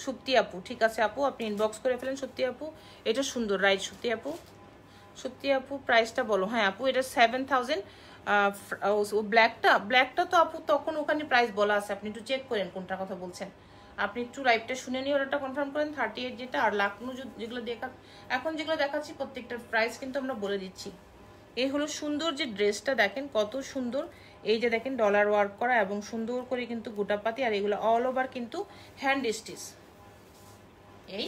Speaker 1: সুপ্তি আপু, ঠিক আছে আপু, আপনি ইনবক্স করে ফেলেন। সত্যি আপু এটা সুন্দর, রাইট সত্যি আপু? সত্যি আপু প্রাইসটা বলো। হ্যাঁ আপু এটা 7000। ব্ল্যাকটা তো আপু তখন ওখানে প্রাইস বলা আছে, আপনি একটু চেক করেন কোনটার কথা বলছেন। আপনি একটু লাইভটা শুনে নিয়ে ওটা কনফার্ম করেন। 38 যেটা, আর লাখনৌ যেগুলো এখন যেগুলো দেখাচ্ছি প্রত্যেকটার প্রাইস কিন্তু আমরা বলে দিচ্ছি। এই হলো সুন্দর যে ড্রেসটা, দেখেন কত সুন্দর। এই যে দেখেন ডলার ওয়ার্ক করা এবং সুন্দর করে কিন্তু গোটাপাতি, আর এগুলো অল ওভার কিন্তু হ্যান্ড স্টিচ। এই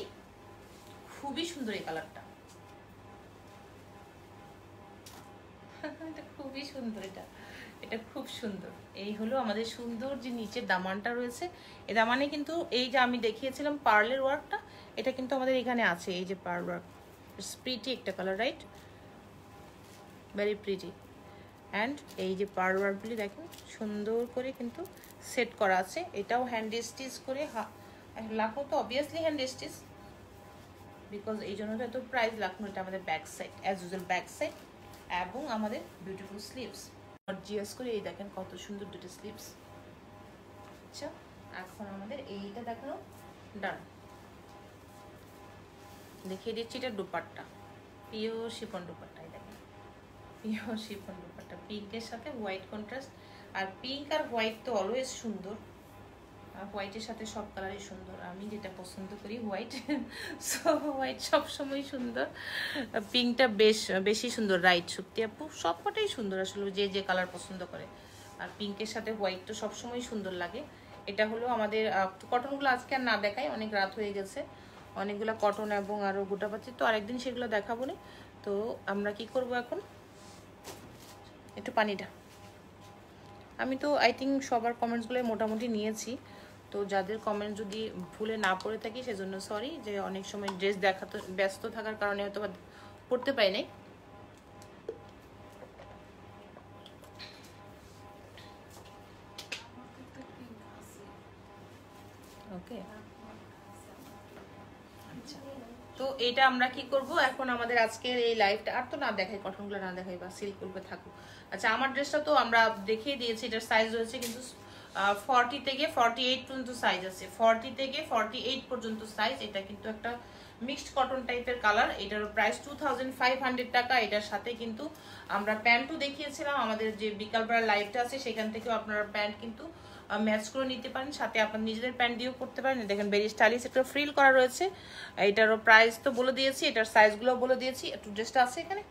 Speaker 1: খুবই সুন্দর এই কালারটা, এটা খুবই সুন্দর। এটা খুব সুন্দর। এই হলো আমাদের সুন্দর যে নিচের দামানটা রয়েছে, এই দামানে কিন্তু এই যে আমি দেখিয়েছিলাম পার্লের ওয়ার্কটা, এটা কিন্তু আমাদের এখানে আছে। এই যে পার্ল ওয়ার্ক, ইটস প্রিটি একটা colour, right? Very pretty. And এই যে পার্ল ওয়ার্কগুলি দেখেন সুন্দর করে কিন্তু সেট করা আছে। এটাও হ্যান্ড স্টিচ করে, লাখনৌ তো অবভিয়াসলি হ্যান্ড স্টিচ, বিকজ এই জন্য তো এত প্রাইস। লাখনৌ এটা আমাদের back side, as usual back side, এবং আমাদের বিউটিফুল স্লিভস গর্জিয়াস করে। এই দেখেন কত সুন্দর দুটো স্লিভস। আচ্ছা এখন আমাদের এইটা দেখানো ডান। দেখিয়ে দিচ্ছি এটা দুপাট্টা, পিওর শিফন দুপাট্টা। এই দেখেন পিওর শিফন দুপাট্টা, পিঙ্কের সাথে হোয়াইট কন্ট্রাস্ট। আর পিঙ্ক আর হোয়াইট তো অলওয়েজ সুন্দর, আর হোয়াইটের সাথে সব কালারই সুন্দর। আমি যেটা পছন্দ করি হোয়াইট, সো হোয়াইট সবসময় সুন্দর। পিঙ্কটা বেশি সুন্দর, রাইট সত্যি আপু? সবকটাই সুন্দর আসলে, যে যে কালার পছন্দ করে। আর পিঙ্কের সাথে হোয়াইট তো সবসময় সুন্দর লাগে। এটা হলো আমাদের কটনগুলো আজকে আর না দেখাই, অনেক রাত হয়ে গেছে। অনেকগুলো কটন এবং আরও গোটাপাতি, তো আরেকদিন সেগুলো দেখাবো না। তো আমরা কি করব এখন, একটু পানিটা, আমি তো আই থিঙ্ক সবার কমেন্টসগুলো মোটামুটি নিয়েছি। তো যাদের কমেন্ট যদি ভুলে না পড়ে থাকি সেজন্য সরি, যে অনেক সময় ড্রেস দেখাতে ব্যস্ত থাকার কারণে হয়তো পড়তে পারি নাই। ওকে আচ্ছা, তো এটা আমরা কি করব এখন, আমাদের আজকের এই লাইভটা আর তো না দেখাই, কটনগুলো না দেখাই বা সিল্কগুলো থাকুক। আচ্ছা আমার ড্রেসটা তো আমরা দেখিয়ে দিয়েছি, এটার সাইজ রয়েছে কিন্তু 40 থেকে 48 পর্যন্ত সাইজ আছে, 40 থেকে 48 পর্যন্ত সাইজ। এটা কিন্তু একটা মিক্সড কটন টাইপের কালার। এটার প্রাইস 2500 টাকা। এটার সাথে কিন্তু আমরা প্যান্টও দেখিয়েছিলাম, আমাদের যে বিকালবেলা লাইভটা আছে সেখান থেকেও আপনারা প্যান্ট কিন্তু ম্যাচ করে নিতে পারেন, সাথে আপনার নিজেদের প্যান্ট দিয়েও করতে পারেন। দেখেন ভেরি স্টাইলিশ, একটা ফ্রিল করা রয়েছে। এটারও প্রাইস তো বলে দিয়েছি, এটার সাইজগুলো বলে দিয়েছি। একটু ড্রেসটা আছে এখানে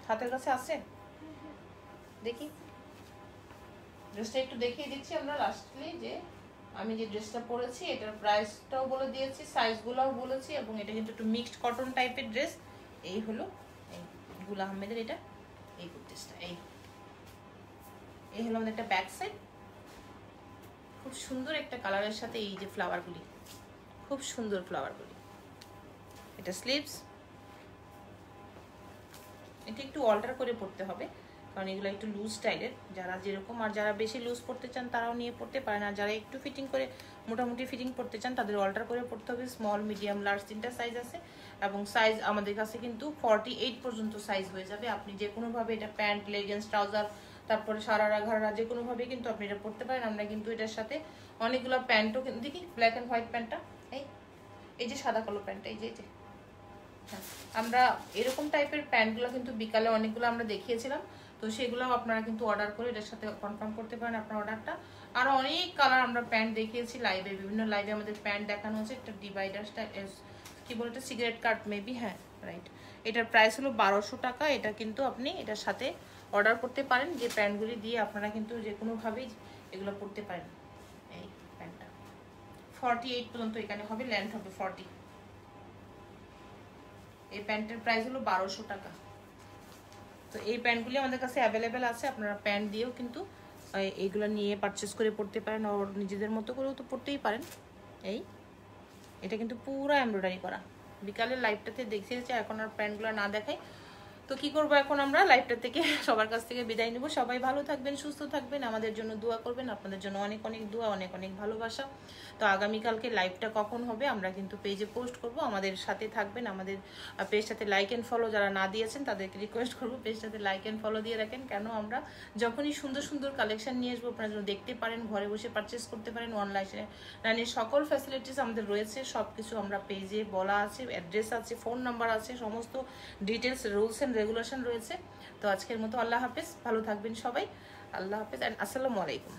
Speaker 1: হাতের কাছে আছে, দেখি ড্রেসটা একটু দেখিয়ে দিচ্ছি আমরা লাস্টলি। যে আমি যে ড্রেসটা পরেছি এটার প্রাইসটাও বলে দিয়েছি, সাইজগুলোও বলেছি, এবং এটা কিন্তু একটু মিক্সড কটন টাইপের ড্রেস। এই হলো গুল আহমেদের এটা এই ড্রেসটা, এই হলো আমাদের একটা ব্যাক সাইড। খুব সুন্দর একটা কালারের সাথে এই যে ফ্লাওয়ারগুলি, খুব সুন্দর ফ্লাওয়ারগুলি। এটা স্লিভস, এটা একটু অল্টার করে পড়তে হবে কারণ এগুলো একটু লুজ স্টাইলের। যারা যেরকম, আর যারা বেশি লুজ পড়তে চান তারাও নিয়ে পড়তে পারেন, আর যারা একটু ফিটিং করে মোটামুটি ফিটিং পড়তে চান তাদের অল্টার করে পড়তে হবে। স্মল, মিডিয়াম, লার্জ 3টা সাইজ আছে, এবং সাইজ আমাদের কাছে কিন্তু 48 পর্যন্ত সাইজ হয়ে যাবে। আপনি যে কোনোভাবে এটা প্যান্ট, লেগিংস, ট্রাউজার, তারপরে সারারা ঘাড়া যে কোনোভাবে কিন্তু আপনি এটা পড়তে পারেন। আমরা কিন্তু এটার সাথে অনেকগুলো প্যান্টও কিন্তু দেখি, ব্ল্যাক অ্যান্ড হোয়াইট প্যান্টটা, এই যে সাদা কালো প্যান্টটা, এই যে আমরা এরকম টাইপের প্যান্টগুলো কিন্তু বিকালে অনেকগুলো আমরা দেখিয়েছিলাম, তো সেগুলো আপনারা কিন্তু অর্ডার করে এটার সাথে কনফার্ম করতে পারেন আপনার অর্ডারটা। আরও অনেক কালার আমরা প্যান্ট দেখিয়েছি লাইভে, বিভিন্ন লাইভে আমাদের প্যান্ট দেখানো হচ্ছে। একটা ডিভাইডার স্টাইল, কি বলে এটা, সিগারেট কাট মেবি, হ্যাঁ রাইট। এটার প্রাইস হলো 1200 টাকা। এটা কিন্তু আপনি এটার সাথে অর্ডার করতে পারেন, যে প্যান্টগুলি দিয়ে আপনারা কিন্তু যে কোনোভাবেই এগুলো পরতে পারেন। এই প্যান্টটা 48 পর্যন্ত এখানে হবে, লেন্থ হবে 40। এই প্যান্টের প্রাইস হলো 1200 টাকা। তো এই প্যান্টগুলি আমাদের কাছে অ্যাভেলেবেল আছে, আপনারা প্যান্ট দিয়েও কিন্তু এইগুলো নিয়ে পারচেস করে পড়তে পারেন, আর নিজেদের মতো করেও তো পড়তেই পারেন। এটা কিন্তু পুরো এমব্রয়ডারি করা। বিকালের লাইভটাতে দেখিয়েছে, এখন আর প্যান্টগুলো না দেখাই। তো কি করবো এখন আমরা লাইভটা থেকে সবার কাছ থেকে বিদায় নেব। সবাই ভালো থাকবেন, সুস্থ থাকবেন, আমাদের জন্য দোয়া করবেন। আপনাদের জন্য অনেক অনেক দোয়া, অনেক অনেক ভালোবাসা। তো আগামীকালকে লাইভটা কখন হবে আমরা কিন্তু পেজে পোস্ট করব, আমাদের সাথে থাকবেন। আমাদের পেজটাতে লাইক অ্যান্ড ফলো যারা না দিয়েছেন তাদেরকে রিকোয়েস্ট করবো পেজটাতে লাইক অ্যান্ড ফলো দিয়ে রাখেন। কেন আমরা যখনই সুন্দর সুন্দর কালেকশন নিয়ে আসবো আপনারা যেন দেখতে পারেন, ঘরে বসে পারচেস করতে পারেন। অনলাইনে সকল ফ্যাসিলিটিস আমাদের রয়েছে, সব কিছু আমরা পেজে বলা আছে, অ্যাড্রেস আছে, ফোন নাম্বার আছে, সমস্ত ডিটেলস, রুলস অ্যান্ড রেগুলেশন রয়েছে। তো আজকের মতো আল্লাহ হাফেজ, ভালো থাকবেন সবাই। আল্লাহ হাফেজ অ্যান্ড আসসালামু আলাইকুম।